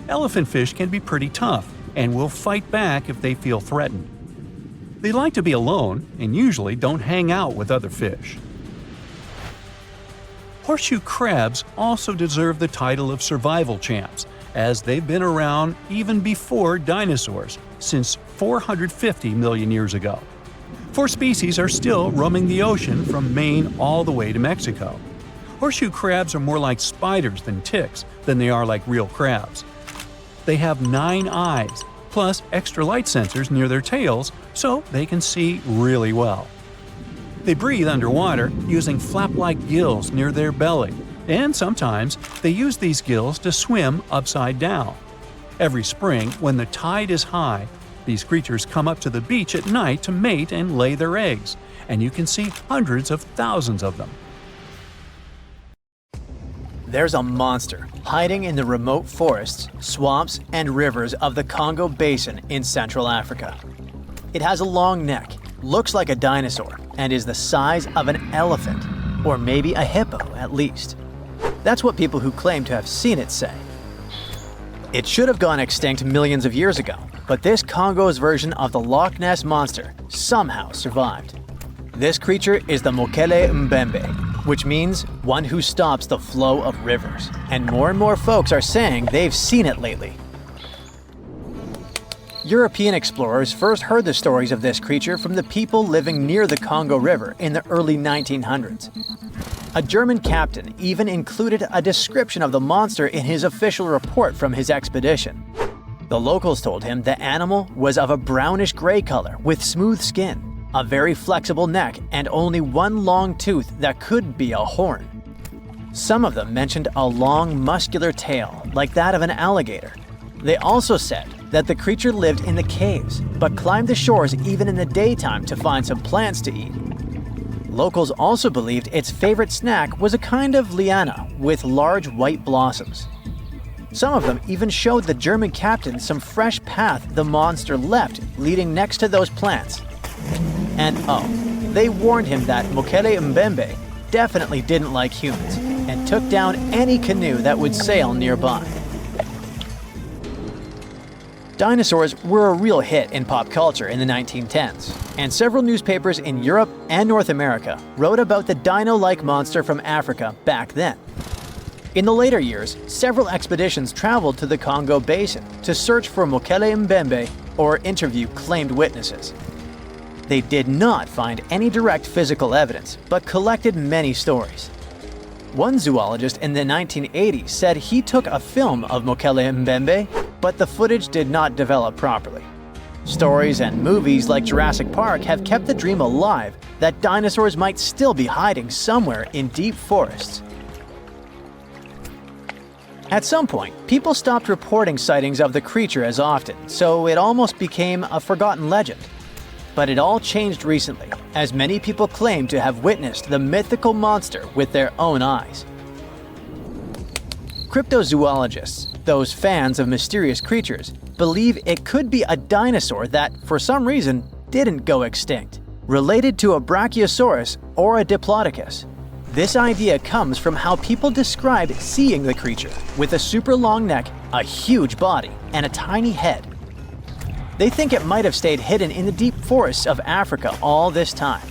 Elephantfish can be pretty tough and will fight back if they feel threatened. They like to be alone and usually don't hang out with other fish. Horseshoe crabs also deserve the title of survival champs, as they've been around even before dinosaurs, since 450 million years ago. 4 species are still roaming the ocean from Maine all the way to Mexico. Horseshoe crabs are more like spiders than ticks than they are like real crabs. They have 9 eyes, plus extra light sensors near their tails so they can see really well. They breathe underwater using flap-like gills near their belly, and sometimes they use these gills to swim upside down. Every spring, when the tide is high, these creatures come up to the beach at night to mate and lay their eggs, and you can see hundreds of thousands of them. There's a monster hiding in the remote forests, swamps, and rivers of the Congo Basin in Central Africa. It has a long neck, looks like a dinosaur, and is the size of an elephant, or maybe a hippo at least. That's what people who claim to have seen it say. It should have gone extinct millions of years ago, but this Congo's version of the Loch Ness Monster somehow survived. This creature is the mocklembe, which means one who stops the flow of rivers, and more folks are saying they've seen it lately. European explorers first heard the stories of this creature from the people living near the Congo River in the early 1900s. A German captain even included a description of the monster in his official report from his expedition. The locals told him the animal was of a brownish-gray color with smooth skin, a very flexible neck, and only one long tooth that could be a horn. Some of them mentioned a long, muscular tail like that of an alligator. They also said that the creature lived in the caves, but climbed the shores even in the daytime to find some plants to eat. Locals also believed its favorite snack was a kind of liana with large white blossoms. Some of them even showed the German captain some fresh path the monster left leading next to those plants. And oh, they warned him that mocklembe definitely didn't like humans and took down any canoe that would sail nearby. Dinosaurs were a real hit in pop culture in the 1910s, and several newspapers in Europe and North America wrote about the dino-like monster from Africa back then. In the later years, several expeditions traveled to the Congo Basin to search for mocklembe or interview claimed witnesses. They did not find any direct physical evidence, but collected many stories. One zoologist in the 1980s said he took a film of mocklembe, but the footage did not develop properly. Stories and movies like Jurassic Park have kept the dream alive that dinosaurs might still be hiding somewhere in deep forests. At some point, people stopped reporting sightings of the creature as often, so it almost became a forgotten legend. But it all changed recently, as many people claim to have witnessed the mythical monster with their own eyes. Cryptozoologists, those fans of mysterious creatures, believe it could be a dinosaur that, for some reason, didn't go extinct, related to a brachiosaurus or a diplodocus. This idea comes from how people describe seeing the creature, with a super long neck, a huge body, and a tiny head. They think it might have stayed hidden in the deep forests of Africa all this time.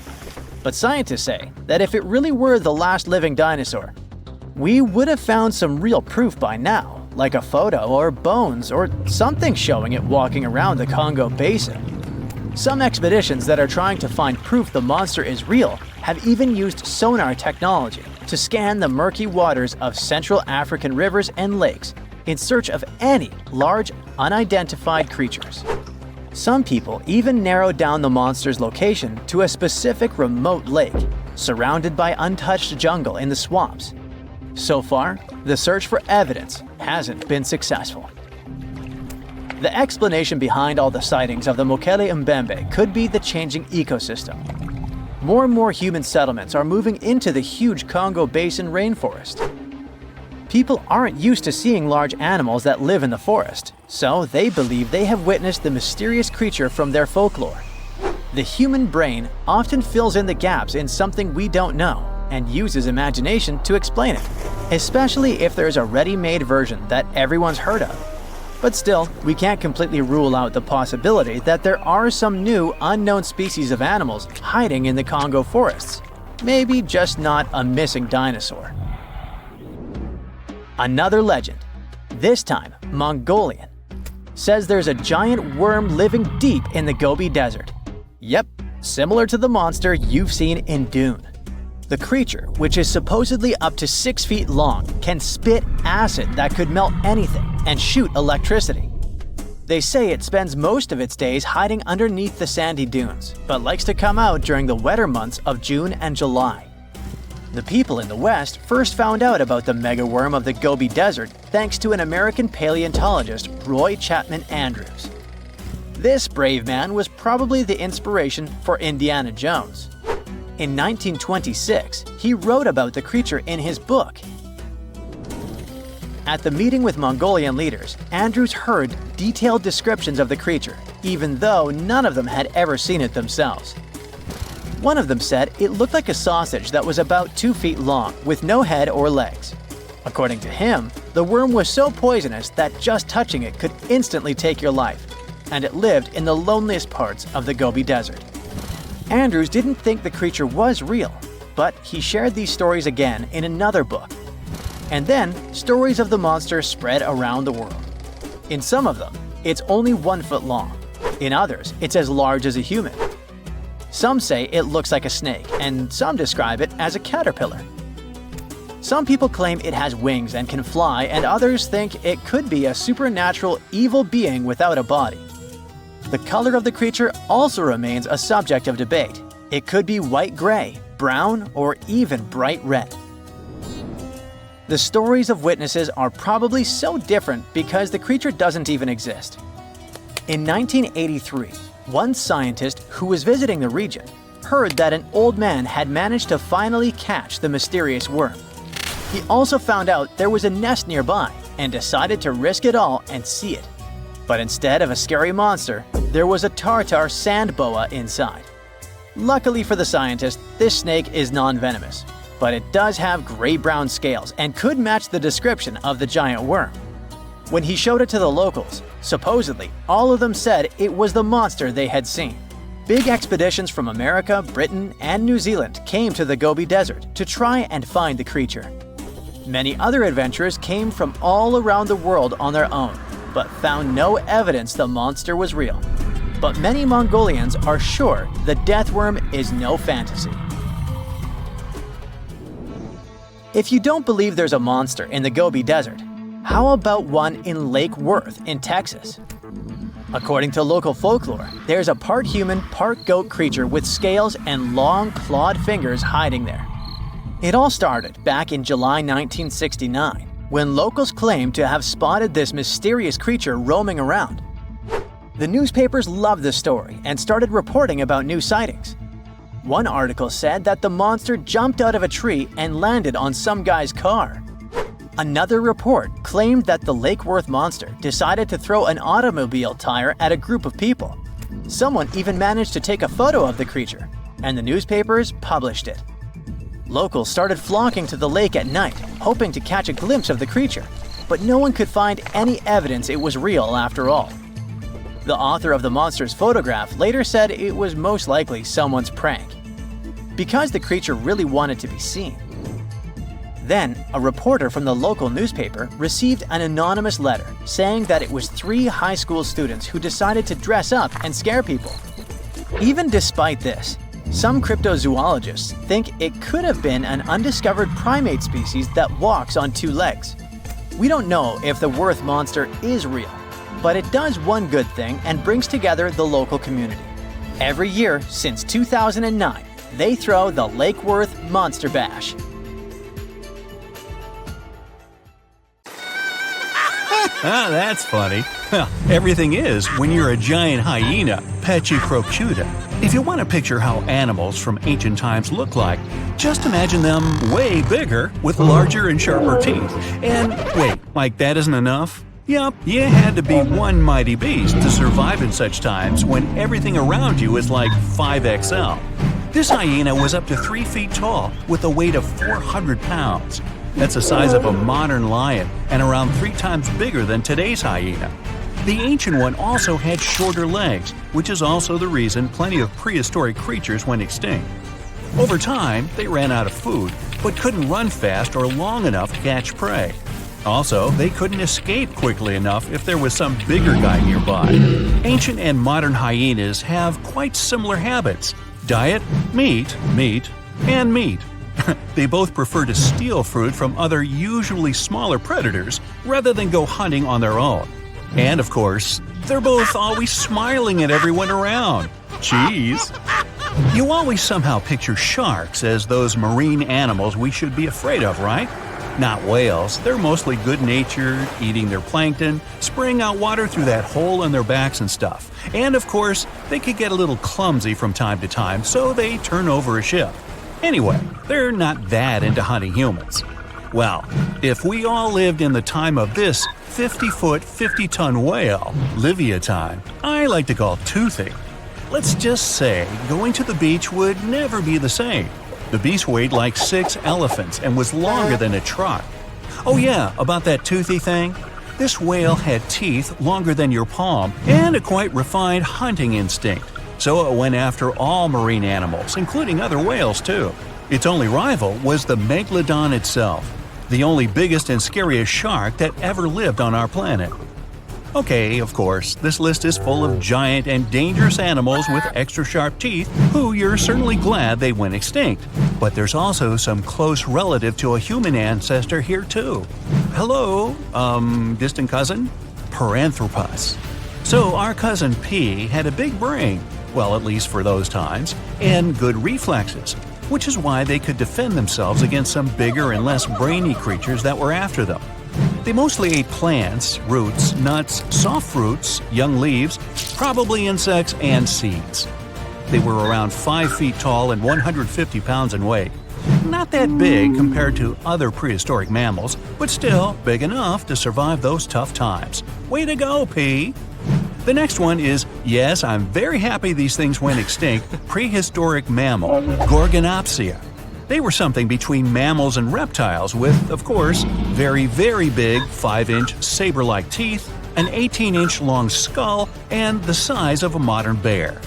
But scientists say that if it really were the last living dinosaur, we would have found some real proof by now, like a photo or bones or something showing it walking around the Congo Basin. Some expeditions that are trying to find proof the monster is real have even used sonar technology to scan the murky waters of Central African rivers and lakes in search of any large, unidentified creatures. Some people even narrowed down the monster's location to a specific remote lake, surrounded by untouched jungle in the swamps. So far, the search for evidence hasn't been successful. The explanation behind all the sightings of the mocklembe could be the changing ecosystem. More and more human settlements are moving into the huge Congo Basin rainforest. People aren't used to seeing large animals that live in the forest, so they believe they have witnessed the mysterious creature from their folklore. The human brain often fills in the gaps in something we don't know and uses imagination to explain it, especially if there's a ready-made version that everyone's heard of. But still, we can't completely rule out the possibility that there are some new, unknown species of animals hiding in the Congo forests. Maybe just not a missing dinosaur. Another legend, this time Mongolian, says there's a giant worm living deep in the Gobi Desert. Yep, similar to the monster you've seen in Dune. The creature, which is supposedly up to 6 feet long, can spit acid that could melt anything and shoot electricity. They say it spends most of its days hiding underneath the sandy dunes, but likes to come out during the wetter months of June and July. The people in the West first found out about the megaworm of the Gobi Desert thanks to an American paleontologist, Roy Chapman Andrews. This brave man was probably the inspiration for Indiana Jones. In 1926, he wrote about the creature in his book. At the meeting with Mongolian leaders, Andrews heard detailed descriptions of the creature, even though none of them had ever seen it themselves. One of them said it looked like a sausage that was about 2 feet long, with no head or legs. According to him, the worm was so poisonous that just touching it could instantly take your life, and it lived in the loneliest parts of the Gobi Desert. Andrews didn't think the creature was real, but he shared these stories again in another book. And then, stories of the monster spread around the world. In some of them, it's only 1 foot long. In others, it's as large as a human. Some say it looks like a snake, and some describe it as a caterpillar. Some people claim it has wings and can fly, and others think it could be a supernatural evil being without a body. The color of the creature also remains a subject of debate. It could be white-gray, brown, or even bright red. The stories of witnesses are probably so different because the creature doesn't even exist. In 1983, one scientist who was visiting the region heard that an old man had managed to finally catch the mysterious worm. He also found out there was a nest nearby and decided to risk it all and see it. But instead of a scary monster, there was a Tartar sandboa inside. Luckily for the scientist, this snake is non-venomous, but it does have gray-brown scales and could match the description of the giant worm. When he showed it to the locals, supposedly all of them said it was the monster they had seen. Big expeditions from America, Britain, and New Zealand came to the Gobi Desert to try and find the creature. Many other adventurers came from all around the world on their own, but found no evidence the monster was real. But many Mongolians are sure the death worm is no fantasy. If you don't believe there's a monster in the Gobi Desert, how about one in Lake Worth in Texas? According to local folklore, there's a part human, part goat creature with scales and long clawed fingers hiding there. It all started back in July 1969, when locals claimed to have spotted this mysterious creature roaming around. The newspapers loved the story and started reporting about new sightings. One article said that the monster jumped out of a tree and landed on some guy's car. Another report claimed that the Lake Worth monster decided to throw an automobile tire at a group of people. Someone even managed to take a photo of the creature, and the newspapers published it. Locals started flocking to the lake at night, hoping to catch a glimpse of the creature, but no one could find any evidence it was real after all. The author of the monster's photograph later said it was most likely someone's prank, because the creature really wanted to be seen. Then, a reporter from the local newspaper received an anonymous letter saying that it was 3 high school students who decided to dress up and scare people. Even despite this, some cryptozoologists think it could have been an undiscovered primate species that walks on 2 legs. We don't know if the Worth monster is real, but it does one good thing and brings together the local community. Every year since 2009, they throw the Lake Worth Monster Bash. Ah, that's funny. Well, everything is when you're a giant hyena, Pachyrhinoceros. If you want to picture how animals from ancient times look like, just imagine them way bigger with larger and sharper teeth. And wait, like that isn't enough? Yup, you had to be one mighty beast to survive in such times when everything around you is like 5XL. This hyena was up to 3 feet tall with a weight of 400 pounds. That's the size of a modern lion and around 3 times bigger than today's hyena. The ancient one also had shorter legs, which is also the reason plenty of prehistoric creatures went extinct. Over time, they ran out of food, but couldn't run fast or long enough to catch prey. Also, they couldn't escape quickly enough if there was some bigger guy nearby. Ancient and modern hyenas have quite similar habits. Diet, meat, and meat. They both prefer to steal food from other usually smaller predators rather than go hunting on their own. And of course, they're both always smiling at everyone around. Cheese! You always somehow picture sharks as those marine animals we should be afraid of, right? Not whales. They're mostly good-natured, eating their plankton, spraying out water through that hole in their backs and stuff. And of course, they could get a little clumsy from time to time, so they turn over a ship. Anyway, they're not that into hunting humans. Well, if we all lived in the time of this 50-foot, 50-ton whale, Leviathan, I like to call Toothy, let's just say going to the beach would never be the same. The beast weighed like 6 elephants and was longer than a truck. Oh yeah, about that Toothy thing? This whale had teeth longer than your palm and a quite refined hunting instinct. So it went after all marine animals, including other whales too. Its only rival was the megalodon itself, the only biggest and scariest shark that ever lived on our planet. Okay, of course, this list is full of giant and dangerous animals with extra sharp teeth who you're certainly glad they went extinct. But there's also some close relative to a human ancestor here too. Hello, distant cousin? Paranthropus. So our cousin P had a big brain, well, at least for those times, and good reflexes. which is why they could defend themselves against some bigger and less brainy creatures that were after them. They mostly ate plants, roots, nuts, soft fruits, young leaves, probably insects, and seeds. They were around 5 feet tall and 150 pounds in weight. Not that big compared to other prehistoric mammals, but still big enough to survive those tough times. Way to go, P! The next one is, yes, I'm very happy these things went extinct, prehistoric mammal, Gorgonopsia. They were something between mammals and reptiles with, of course, very, very big 5-inch saber-like teeth, an 18-inch long skull, and the size of a modern bear.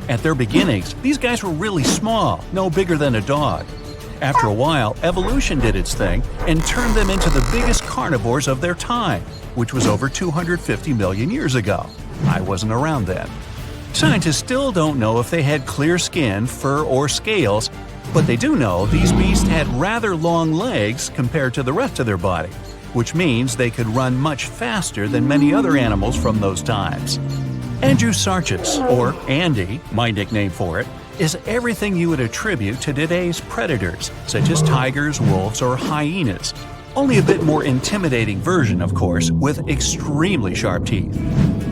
At their beginnings, these guys were really small, no bigger than a dog. After a while, evolution did its thing and turned them into the biggest carnivores of their time, which was over 250 million years ago. I wasn't around then. Scientists still don't know if they had clear skin, fur, or scales, but they do know these beasts had rather long legs compared to the rest of their body, which means they could run much faster than many other animals from those times. Andrewsarchus, or Andy, my nickname for it, is everything you would attribute to today's predators, such as tigers, wolves, or hyenas. Only a bit more intimidating version, of course, with extremely sharp teeth.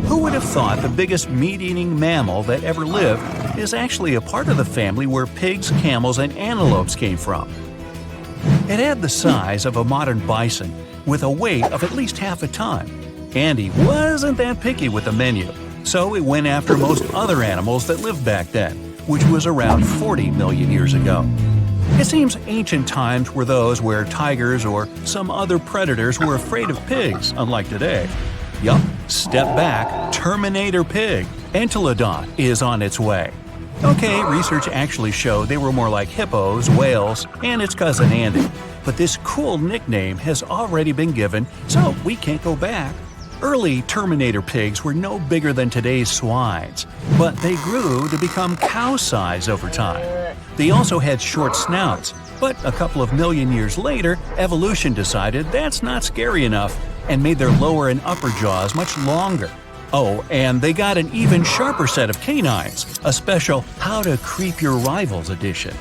Who would have thought the biggest meat-eating mammal that ever lived is actually a part of the family where pigs, camels, and antelopes came from? It had the size of a modern bison, with a weight of at least half a ton. Andy wasn't that picky with the menu, so it went after most other animals that lived back then, which was around 40 million years ago. It seems ancient times were those where tigers or some other predators were afraid of pigs, unlike today. Yup, step back, Terminator pig, Entelodon, is on its way. Okay, research actually showed they were more like hippos, whales, and its cousin Andy. But this cool nickname has already been given, so we can't go back. Early Terminator pigs were no bigger than today's swines, but they grew to become cow size over time. They also had short snouts, but a couple of million years later, evolution decided that's not scary enough and made their lower and upper jaws much longer. Oh, and they got an even sharper set of canines, a special How to Creep Your Rivals edition.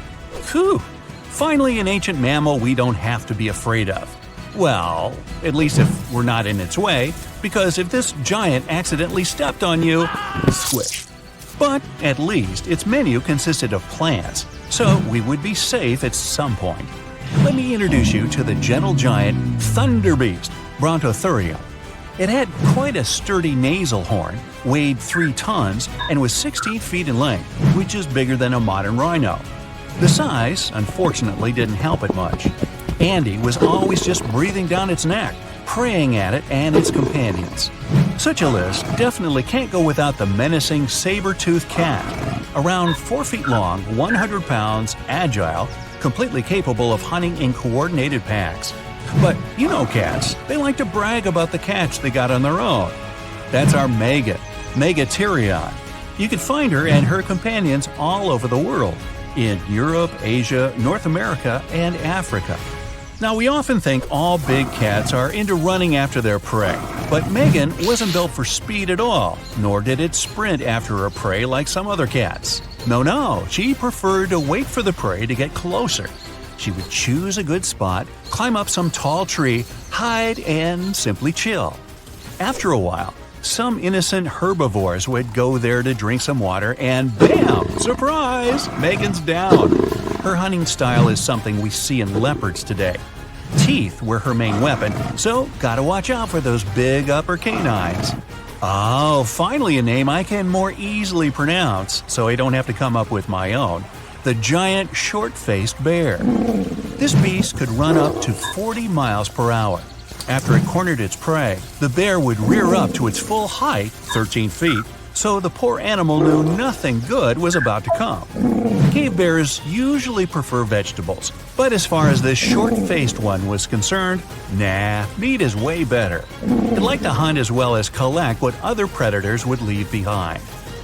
Whew! Finally, an ancient mammal we don't have to be afraid of. Well, at least if we're not in its way, because if this giant accidentally stepped on you, squish. But at least its menu consisted of plants, so we would be safe at some point. Let me introduce you to the gentle giant thunder beast, Brontotherium. It had quite a sturdy nasal horn, weighed 3 tons, and was 16 feet in length, which is bigger than a modern rhino. The size, unfortunately, didn't help it much. Andy was always just breathing down its neck, preying at it and its companions. Such a list definitely can't go without the menacing saber-toothed cat. Around 4 feet long, 100 pounds, agile, completely capable of hunting in coordinated packs. But you know cats, they like to brag about the catch they got on their own. That's our Megatherium. You can find her and her companions all over the world, in Europe, Asia, North America, and Africa. Now, we often think all big cats are into running after their prey, but Megan wasn't built for speed at all, nor did it sprint after her prey like some other cats. No, she preferred to wait for the prey to get closer. She would choose a good spot, climb up some tall tree, hide, and simply chill. After a while, some innocent herbivores would go there to drink some water, and bam! Surprise! Megan's down. Her hunting style is something we see in leopards today. Teeth were her main weapon, so gotta watch out for those big upper canines. Oh, finally a name I can more easily pronounce, so I don't have to come up with my own. The giant short-faced bear. This beast could run up to 40 miles per hour. After it cornered its prey, the bear would rear up to its full height, 13 feet, so the poor animal knew nothing good was about to come. Cave bears usually prefer vegetables, but as far as this short-faced one was concerned, nah, meat is way better. It liked to hunt as well as collect what other predators would leave behind.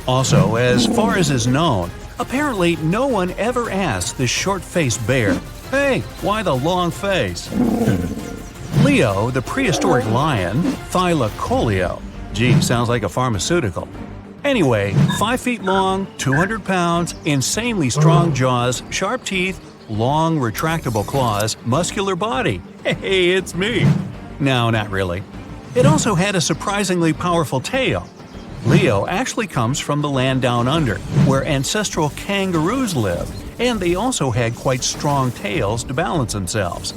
Also, as far as is known, apparently no one ever asked this short-faced bear, "Hey, why the long face?" Leo, the prehistoric lion, Thylacoleo. Gee, sounds like a pharmaceutical. Anyway, 5 feet long, 200 pounds, insanely strong jaws, sharp teeth, long retractable claws, muscular body. Hey, it's me! No, not really. It also had a surprisingly powerful tail. Leo actually comes from the land down under, where ancestral kangaroos live, and they also had quite strong tails to balance themselves.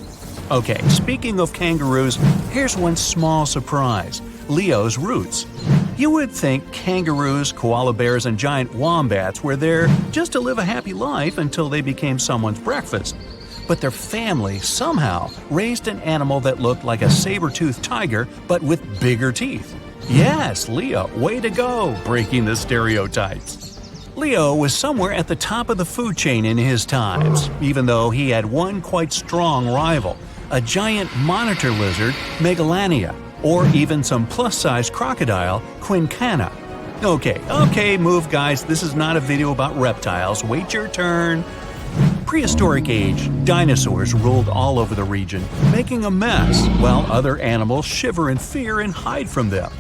Okay, speaking of kangaroos, here's one small surprise: Leo's roots. You would think kangaroos, koala bears, and giant wombats were there just to live a happy life until they became someone's breakfast. But their family somehow raised an animal that looked like a saber-toothed tiger but with bigger teeth. Yes, Leo, way to go, breaking the stereotypes. Leo was somewhere at the top of the food chain in his times, even though he had one quite strong rival, a giant monitor lizard, Megalania, or even some plus-size crocodile, Quincana. Okay, move guys, this is not a video about reptiles, wait your turn. Prehistoric age, dinosaurs ruled all over the region, making a mess, while other animals shiver in fear and hide from them.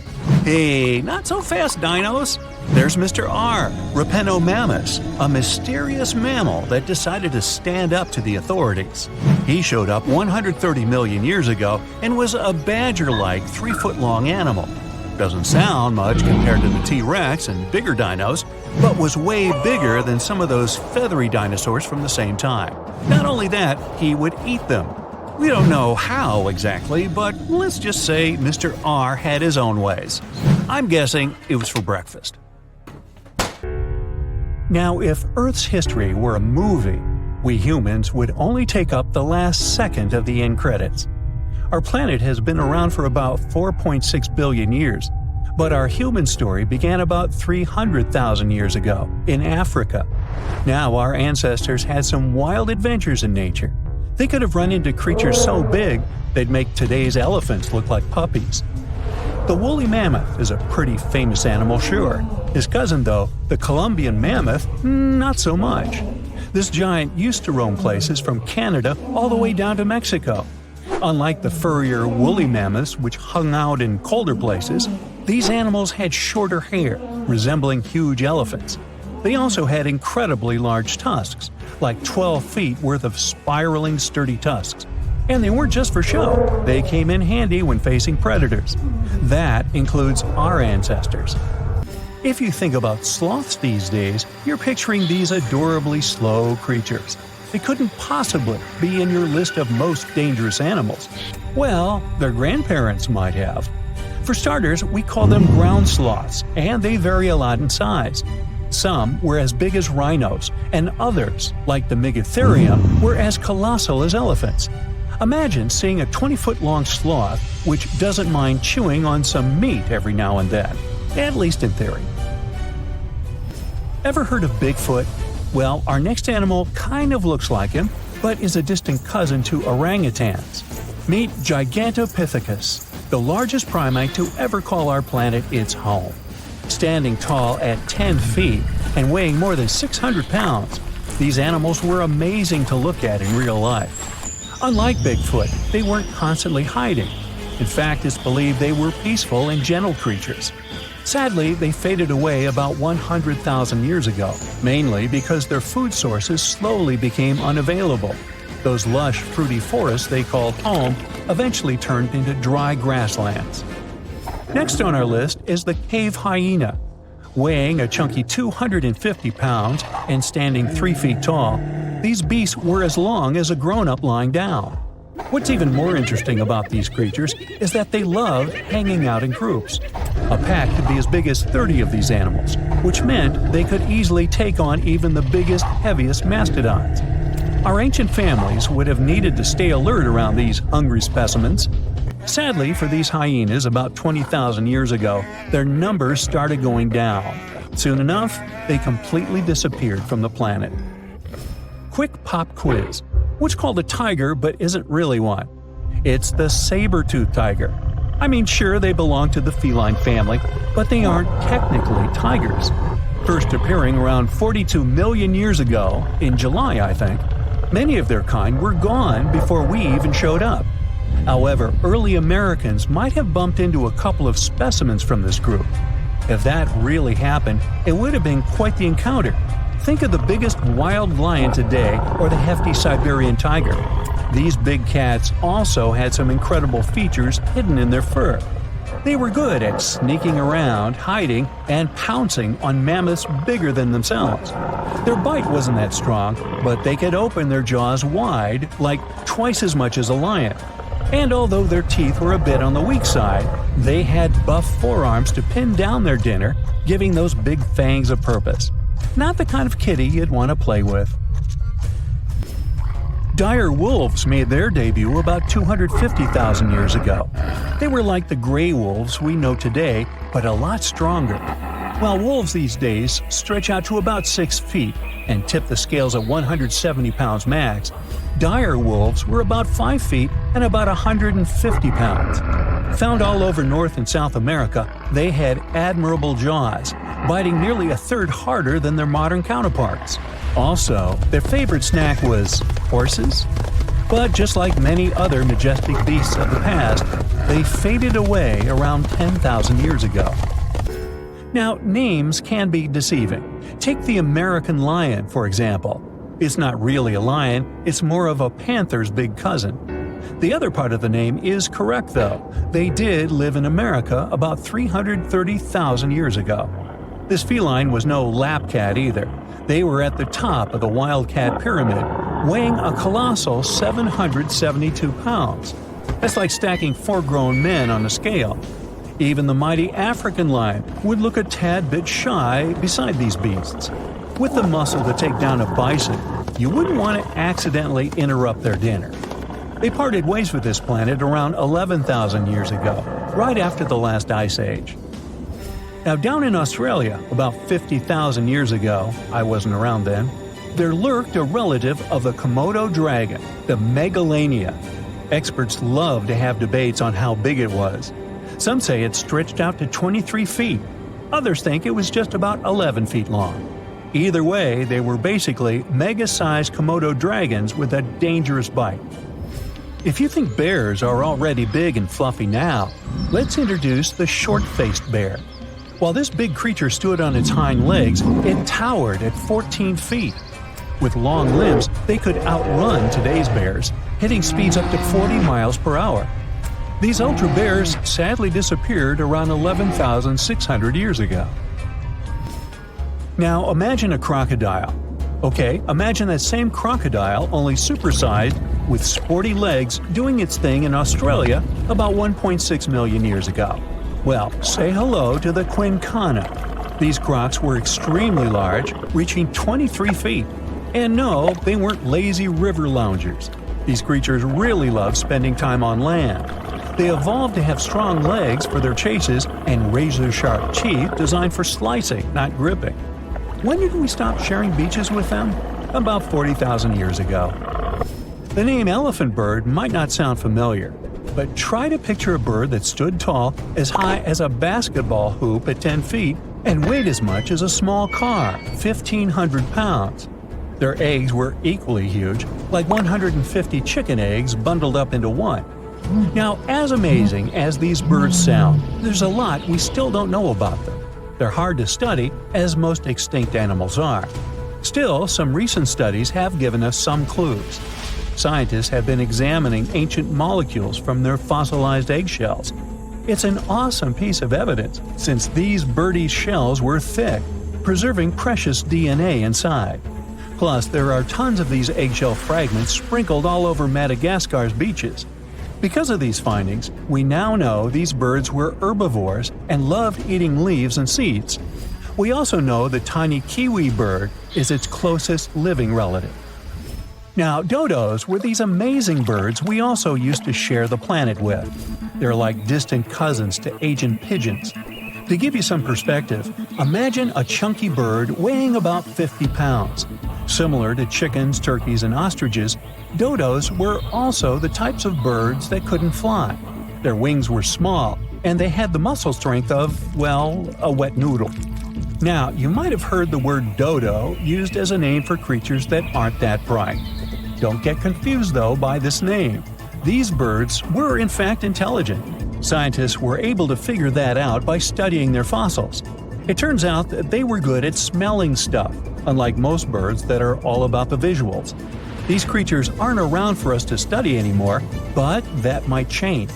Hey, not so fast, dinos! There's Mr. R, Rapenomamus, a mysterious mammal that decided to stand up to the authorities. He showed up 130 million years ago and was a badger-like 3-foot-long animal. Doesn't sound much compared to the T-Rex and bigger dinos, but was way bigger than some of those feathery dinosaurs from the same time. Not only that, he would eat them. We don't know how exactly, but let's just say Mr. R had his own ways. I'm guessing it was for breakfast. Now, if Earth's history were a movie, we humans would only take up the last second of the end credits. Our planet has been around for about 4.6 billion years, but our human story began about 300,000 years ago in Africa. Now, our ancestors had some wild adventures in nature. They could have run into creatures so big they'd make today's elephants look like puppies. The woolly mammoth is a pretty famous animal, sure. His cousin, though, the Columbian mammoth, not so much. This giant used to roam places from Canada all the way down to Mexico. Unlike the furrier woolly mammoths, which hung out in colder places, these animals had shorter hair, resembling huge elephants. They also had incredibly large tusks, like 12 feet worth of spiraling, sturdy tusks. And they weren't just for show, they came in handy when facing predators. That includes our ancestors. If you think about sloths these days, you're picturing these adorably slow creatures. They couldn't possibly be in your list of most dangerous animals. Well, their grandparents might have. For starters, we call them ground sloths, and they vary a lot in size. Some were as big as rhinos, and others, like the Megaraptors, were as colossal as elephants. Imagine seeing a 20-foot-long sloth which doesn't mind chewing on some meat every now and then, at least in theory. Ever heard of Bigfoot? Well, our next animal kind of looks like him, but is a distant cousin to orangutans. Meet Gigantopithecus, the largest primate to ever call our planet its home. Standing tall at 10 feet and weighing more than 600 pounds, these animals were amazing to look at in real life. Unlike Bigfoot, they weren't constantly hiding. In fact, it's believed they were peaceful and gentle creatures. Sadly, they faded away about 100,000 years ago, mainly because their food sources slowly became unavailable. Those lush, fruity forests they called home eventually turned into dry grasslands. Next on our list is the cave hyena. Weighing a chunky 250 pounds and standing 3 feet tall, these beasts were as long as a grown-up lying down. What's even more interesting about these creatures is that they loved hanging out in groups. A pack could be as big as 30 of these animals, which meant they could easily take on even the biggest, heaviest mastodons. Our ancient families would have needed to stay alert around these hungry specimens. Sadly for these hyenas, about 20,000 years ago, their numbers started going down. Soon enough, they completely disappeared from the planet. Quick pop quiz. What's called a tiger but isn't really one? It's the saber-toothed tiger. I mean, sure, they belong to the feline family, but they aren't technically tigers. First appearing around 42 million years ago, in July, I think, many of their kind were gone before we even showed up. However, early Americans might have bumped into a couple of specimens from this group. If that really happened, it would have been quite the encounter. Think of the biggest wild lion today or the hefty Siberian tiger. These big cats also had some incredible features hidden in their fur. They were good at sneaking around, hiding, and pouncing on mammoths bigger than themselves. Their bite wasn't that strong, but they could open their jaws wide, like twice as much as a lion. And although their teeth were a bit on the weak side, they had buff forearms to pin down their dinner, giving those big fangs a purpose. Not the kind of kitty you'd want to play with. Dire wolves made their debut about 250,000 years ago. They were like the gray wolves we know today, but a lot stronger. While wolves these days stretch out to about 6 feet and tip the scales at 170 pounds max, dire wolves were about 5 feet and about 150 pounds. Found all over North and South America, they had admirable jaws, biting nearly a third harder than their modern counterparts. Also, their favorite snack was horses. But just like many other majestic beasts of the past, they faded away around 10,000 years ago. Now, names can be deceiving. Take the American lion, for example. It's not really a lion, it's more of a panther's big cousin. The other part of the name is correct, though. They did live in America about 330,000 years ago. This feline was no lap cat either. They were at the top of the wildcat pyramid, weighing a colossal 772 pounds. That's like stacking 4 grown men on a scale. Even the mighty African lion would look a tad bit shy beside these beasts. With the muscle to take down a bison, you wouldn't want to accidentally interrupt their dinner. They parted ways with this planet around 11,000 years ago, right after the last ice age. Now, down in Australia, about 50,000 years ago, I wasn't around then, there lurked a relative of the Komodo dragon, the Megalania. Experts love to have debates on how big it was. Some say it stretched out to 23 feet. Others think it was just about 11 feet long. Either way, they were basically mega-sized Komodo dragons with a dangerous bite. If you think bears are already big and fluffy now, let's introduce the short-faced bear. While this big creature stood on its hind legs, it towered at 14 feet. With long limbs, they could outrun today's bears, hitting speeds up to 40 miles per hour. These ultra bears sadly disappeared around 11,600 years ago. Now imagine a crocodile. Okay, imagine that same crocodile, only supersized, with sporty legs, doing its thing in Australia about 1.6 million years ago. Well, say hello to the quincana. These crocs were extremely large, reaching 23 feet. And no, they weren't lazy river loungers. These creatures really love spending time on land. They evolved to have strong legs for their chases and razor-sharp teeth designed for slicing, not gripping. When did we stop sharing beaches with them? About 40,000 years ago. The name elephant bird might not sound familiar, but try to picture a bird that stood tall, as high as a basketball hoop at 10 feet, and weighed as much as a small car, 1,500 pounds. Their eggs were equally huge, like 150 chicken eggs bundled up into one. Now, as amazing as these birds sound, there's a lot we still don't know about them. They're hard to study, as most extinct animals are. Still, some recent studies have given us some clues. Scientists have been examining ancient molecules from their fossilized eggshells. It's an awesome piece of evidence, since these birdies' shells were thick, preserving precious DNA inside. Plus, there are tons of these eggshell fragments sprinkled all over Madagascar's beaches. Because of these findings, we now know these birds were herbivores and loved eating leaves and seeds. We also know the tiny kiwi bird is its closest living relative. Now, dodos were these amazing birds we also used to share the planet with. They're like distant cousins to ancient pigeons. To give you some perspective, imagine a chunky bird weighing about 50 pounds. Similar to chickens, turkeys, and ostriches, dodos were also the types of birds that couldn't fly. Their wings were small, and they had the muscle strength of, well, a wet noodle. Now, you might have heard the word dodo used as a name for creatures that aren't that bright. Don't get confused, though, by this name. These birds were, in fact, intelligent. Scientists were able to figure that out by studying their fossils. It turns out that they were good at smelling stuff, unlike most birds that are all about the visuals. These creatures aren't around for us to study anymore, but that might change.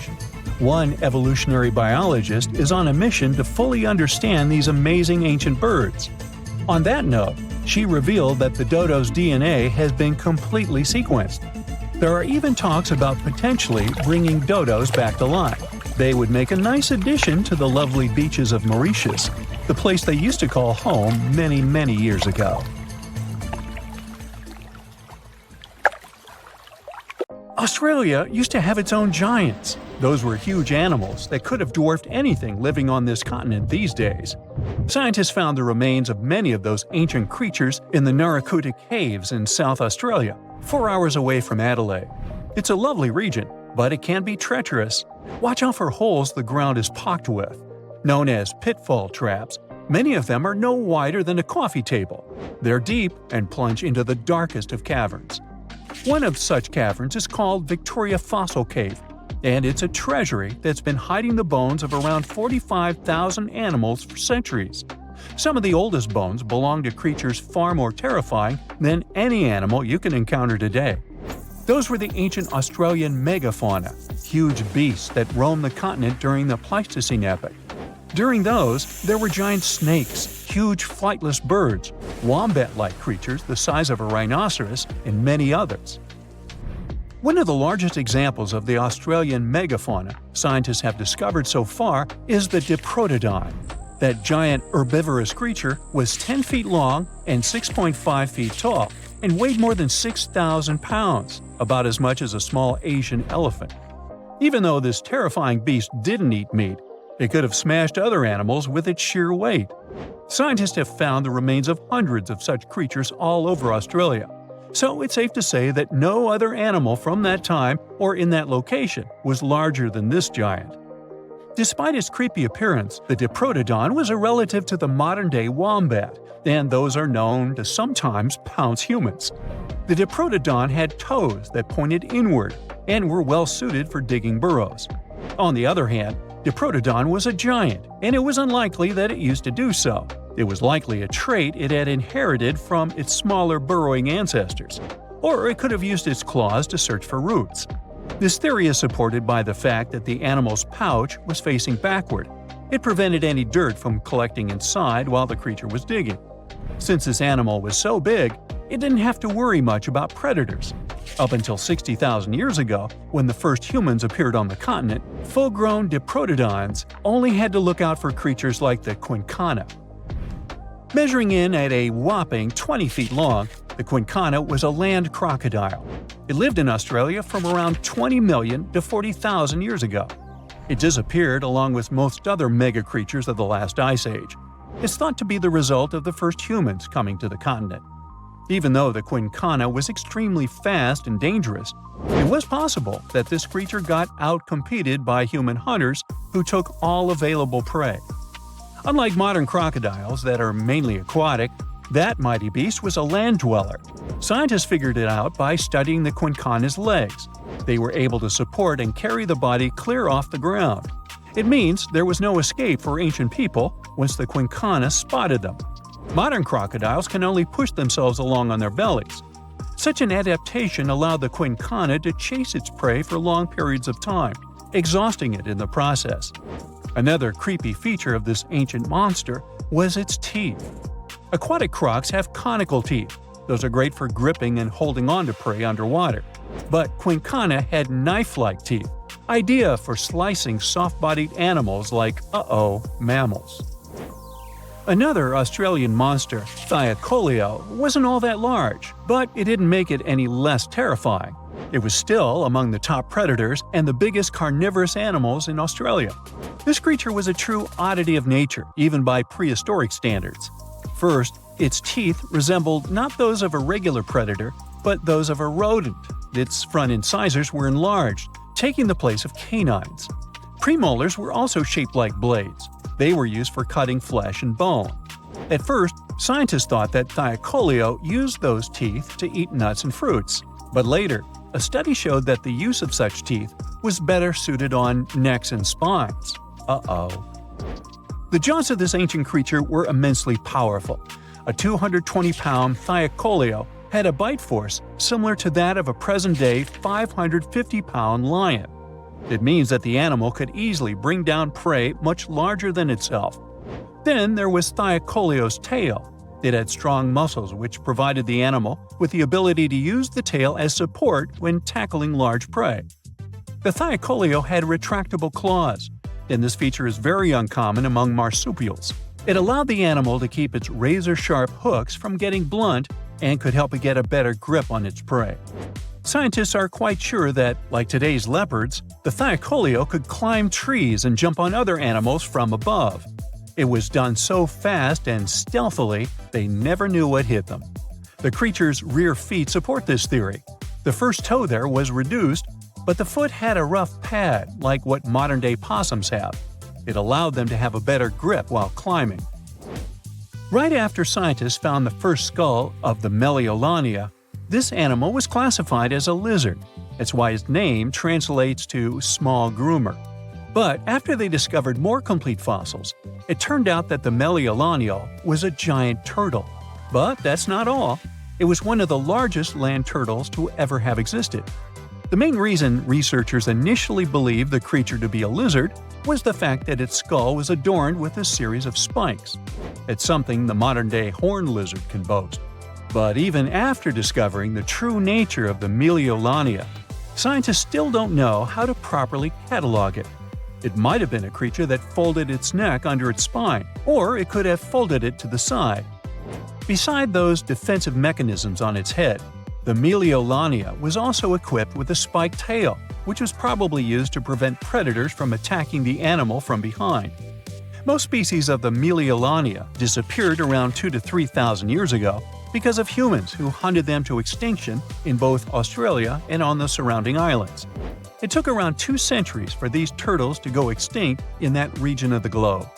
One evolutionary biologist is on a mission to fully understand these amazing ancient birds. On that note, she revealed that the dodo's DNA has been completely sequenced. There are even talks about potentially bringing dodos back to life. They would make a nice addition to the lovely beaches of Mauritius, the place they used to call home many, many years ago. Australia used to have its own giants. Those were huge animals that could have dwarfed anything living on this continent these days. Scientists found the remains of many of those ancient creatures in the Narracuta Caves in South Australia, 4 hours away from Adelaide. It's a lovely region, but it can be treacherous. Watch out for holes the ground is pocked with. Known as pitfall traps, many of them are no wider than a coffee table. They're deep and plunge into the darkest of caverns. One of such caverns is called Victoria Fossil Cave, and it's a treasury that's been hiding the bones of around 45,000 animals for centuries. Some of the oldest bones belong to creatures far more terrifying than any animal you can encounter today. Those were the ancient Australian megafauna, huge beasts that roamed the continent during the Pleistocene epoch. During those, there were giant snakes, huge flightless birds, wombat-like creatures the size of a rhinoceros, and many others. One of the largest examples of the Australian megafauna scientists have discovered so far is the Diprotodon. That giant herbivorous creature was 10 feet long and 6.5 feet tall, and weighed more than 6,000 pounds, about as much as a small Asian elephant. Even though this terrifying beast didn't eat meat, it could have smashed other animals with its sheer weight. Scientists have found the remains of hundreds of such creatures all over Australia, so it's safe to say that no other animal from that time or in that location was larger than this giant. Despite its creepy appearance, the Diprotodon was a relative to the modern-day wombat, and those are known to sometimes pounce humans. The Diprotodon had toes that pointed inward and were well suited for digging burrows. On the other hand, Diprotodon was a giant, and it was unlikely that it used to do so. It was likely a trait it had inherited from its smaller burrowing ancestors, or it could have used its claws to search for roots. This theory is supported by the fact that the animal's pouch was facing backward. It prevented any dirt from collecting inside while the creature was digging. Since this animal was so big, it didn't have to worry much about predators. Up until 60,000 years ago, when the first humans appeared on the continent, full-grown Diprotodons only had to look out for creatures like the quincana. Measuring in at a whopping 20 feet long, the quincana was a land crocodile. It lived in Australia from around 20 million to 40,000 years ago. It disappeared along with most other mega creatures of the last ice age. It's thought to be the result of the first humans coming to the continent. Even though the quincana was extremely fast and dangerous, it was possible that this creature got outcompeted by human hunters who took all available prey. Unlike modern crocodiles that are mainly aquatic, that mighty beast was a land dweller. Scientists figured it out by studying the quincana's legs. They were able to support and carry the body clear off the ground. It means there was no escape for ancient people once the quincana spotted them. Modern crocodiles can only push themselves along on their bellies. Such an adaptation allowed the quincana to chase its prey for long periods of time, exhausting it in the process. Another creepy feature of this ancient monster was its teeth. Aquatic crocs have conical teeth. Those are great for gripping and holding on to prey underwater. But quincana had knife-like teeth, ideal for slicing soft-bodied animals like, mammals. Another Australian monster, Thylacoleo, wasn't all that large, but it didn't make it any less terrifying. It was still among the top predators and the biggest carnivorous animals in Australia. This creature was a true oddity of nature, even by prehistoric standards. First, its teeth resembled not those of a regular predator, but those of a rodent. Its front incisors were enlarged, taking the place of canines. Premolars were also shaped like blades. They were used for cutting flesh and bone. At first, scientists thought that Thylacoleo used those teeth to eat nuts and fruits. But later, a study showed that the use of such teeth was better suited on necks and spines. Uh-oh. The jaws of this ancient creature were immensely powerful. A 220-pound Thylacoleo had a bite force similar to that of a present-day 550-pound lion. It means that the animal could easily bring down prey much larger than itself. Then there was Thylacoleo's tail. It had strong muscles which provided the animal with the ability to use the tail as support when tackling large prey. The Thylacoleo had retractable claws, and this feature is very uncommon among marsupials. It allowed the animal to keep its razor-sharp hooks from getting blunt and could help it get a better grip on its prey. Scientists are quite sure that, like today's leopards, the Thylacoleo could climb trees and jump on other animals from above. It was done so fast and stealthily, they never knew what hit them. The creature's rear feet support this theory. The first toe there was reduced, but the foot had a rough pad like what modern-day possums have. It allowed them to have a better grip while climbing. Right after scientists found the first skull of the Meliolania, this animal was classified as a lizard. That's why its name translates to small groomer. But after they discovered more complete fossils, it turned out that the Meliolania was a giant turtle. But that's not all. It was one of the largest land turtles to ever have existed. The main reason researchers initially believed the creature to be a lizard was the fact that its skull was adorned with a series of spikes. It's something the modern-day horned lizard can boast. But even after discovering the true nature of the Meliolania, scientists still don't know how to properly catalog it. It might have been a creature that folded its neck under its spine, or it could have folded it to the side. Beside those defensive mechanisms on its head, the Meliolania was also equipped with a spiked tail, which was probably used to prevent predators from attacking the animal from behind. Most species of the Meliolania disappeared around 2,000 to 3,000 years ago because of humans who hunted them to extinction in both Australia and on the surrounding islands. It took around 2 centuries for these turtles to go extinct in that region of the globe.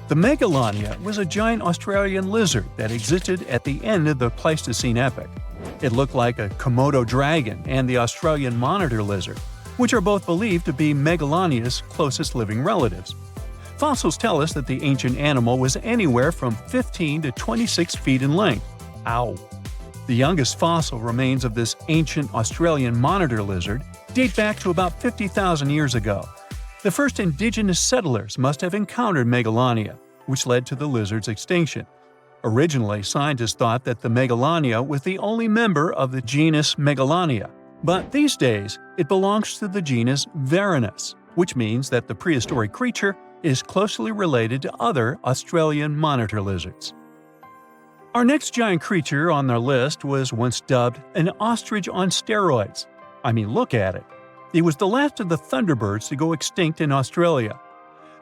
The Megalania was a giant Australian lizard that existed at the end of the Pleistocene epoch. It looked like a Komodo dragon and the Australian monitor lizard, which are both believed to be Megalania's closest living relatives. Fossils tell us that the ancient animal was anywhere from 15 to 26 feet in length. Ow! The youngest fossil remains of this ancient Australian monitor lizard date back to about 50,000 years ago. The first indigenous settlers must have encountered Megalania, which led to the lizard's extinction. Originally, scientists thought that the Megalania was the only member of the genus Megalania, but these days it belongs to the genus Varanus, which means that the prehistoric creature is closely related to other Australian monitor lizards. Our next giant creature on our list was once dubbed an ostrich on steroids. I mean, look at it. It was the last of the thunderbirds to go extinct in Australia.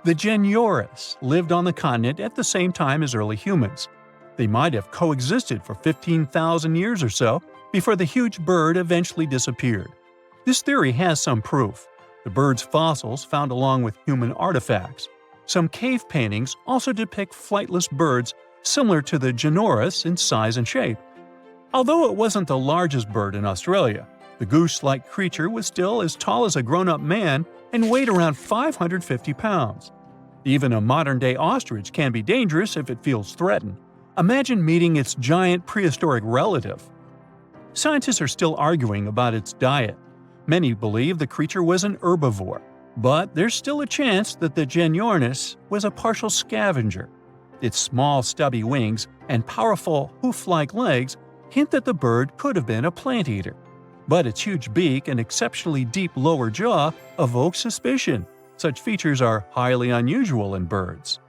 The Genyorus lived on the continent at the same time as early humans. They might have coexisted for 15,000 years or so before the huge bird eventually disappeared. This theory has some proof. The bird's fossils found along with human artifacts. Some cave paintings also depict flightless birds similar to the Genyorus in size and shape. Although it wasn't the largest bird in Australia, the goose-like creature was still as tall as a grown-up man and weighed around 550 pounds. Even a modern-day ostrich can be dangerous if it feels threatened. Imagine meeting its giant prehistoric relative. Scientists are still arguing about its diet. Many believe the creature was an herbivore, but there's still a chance that the Genyornis was a partial scavenger. Its small, stubby wings and powerful hoof-like legs hint that the bird could have been a plant eater. But its huge beak and exceptionally deep lower jaw evoke suspicion. Such features are highly unusual in birds.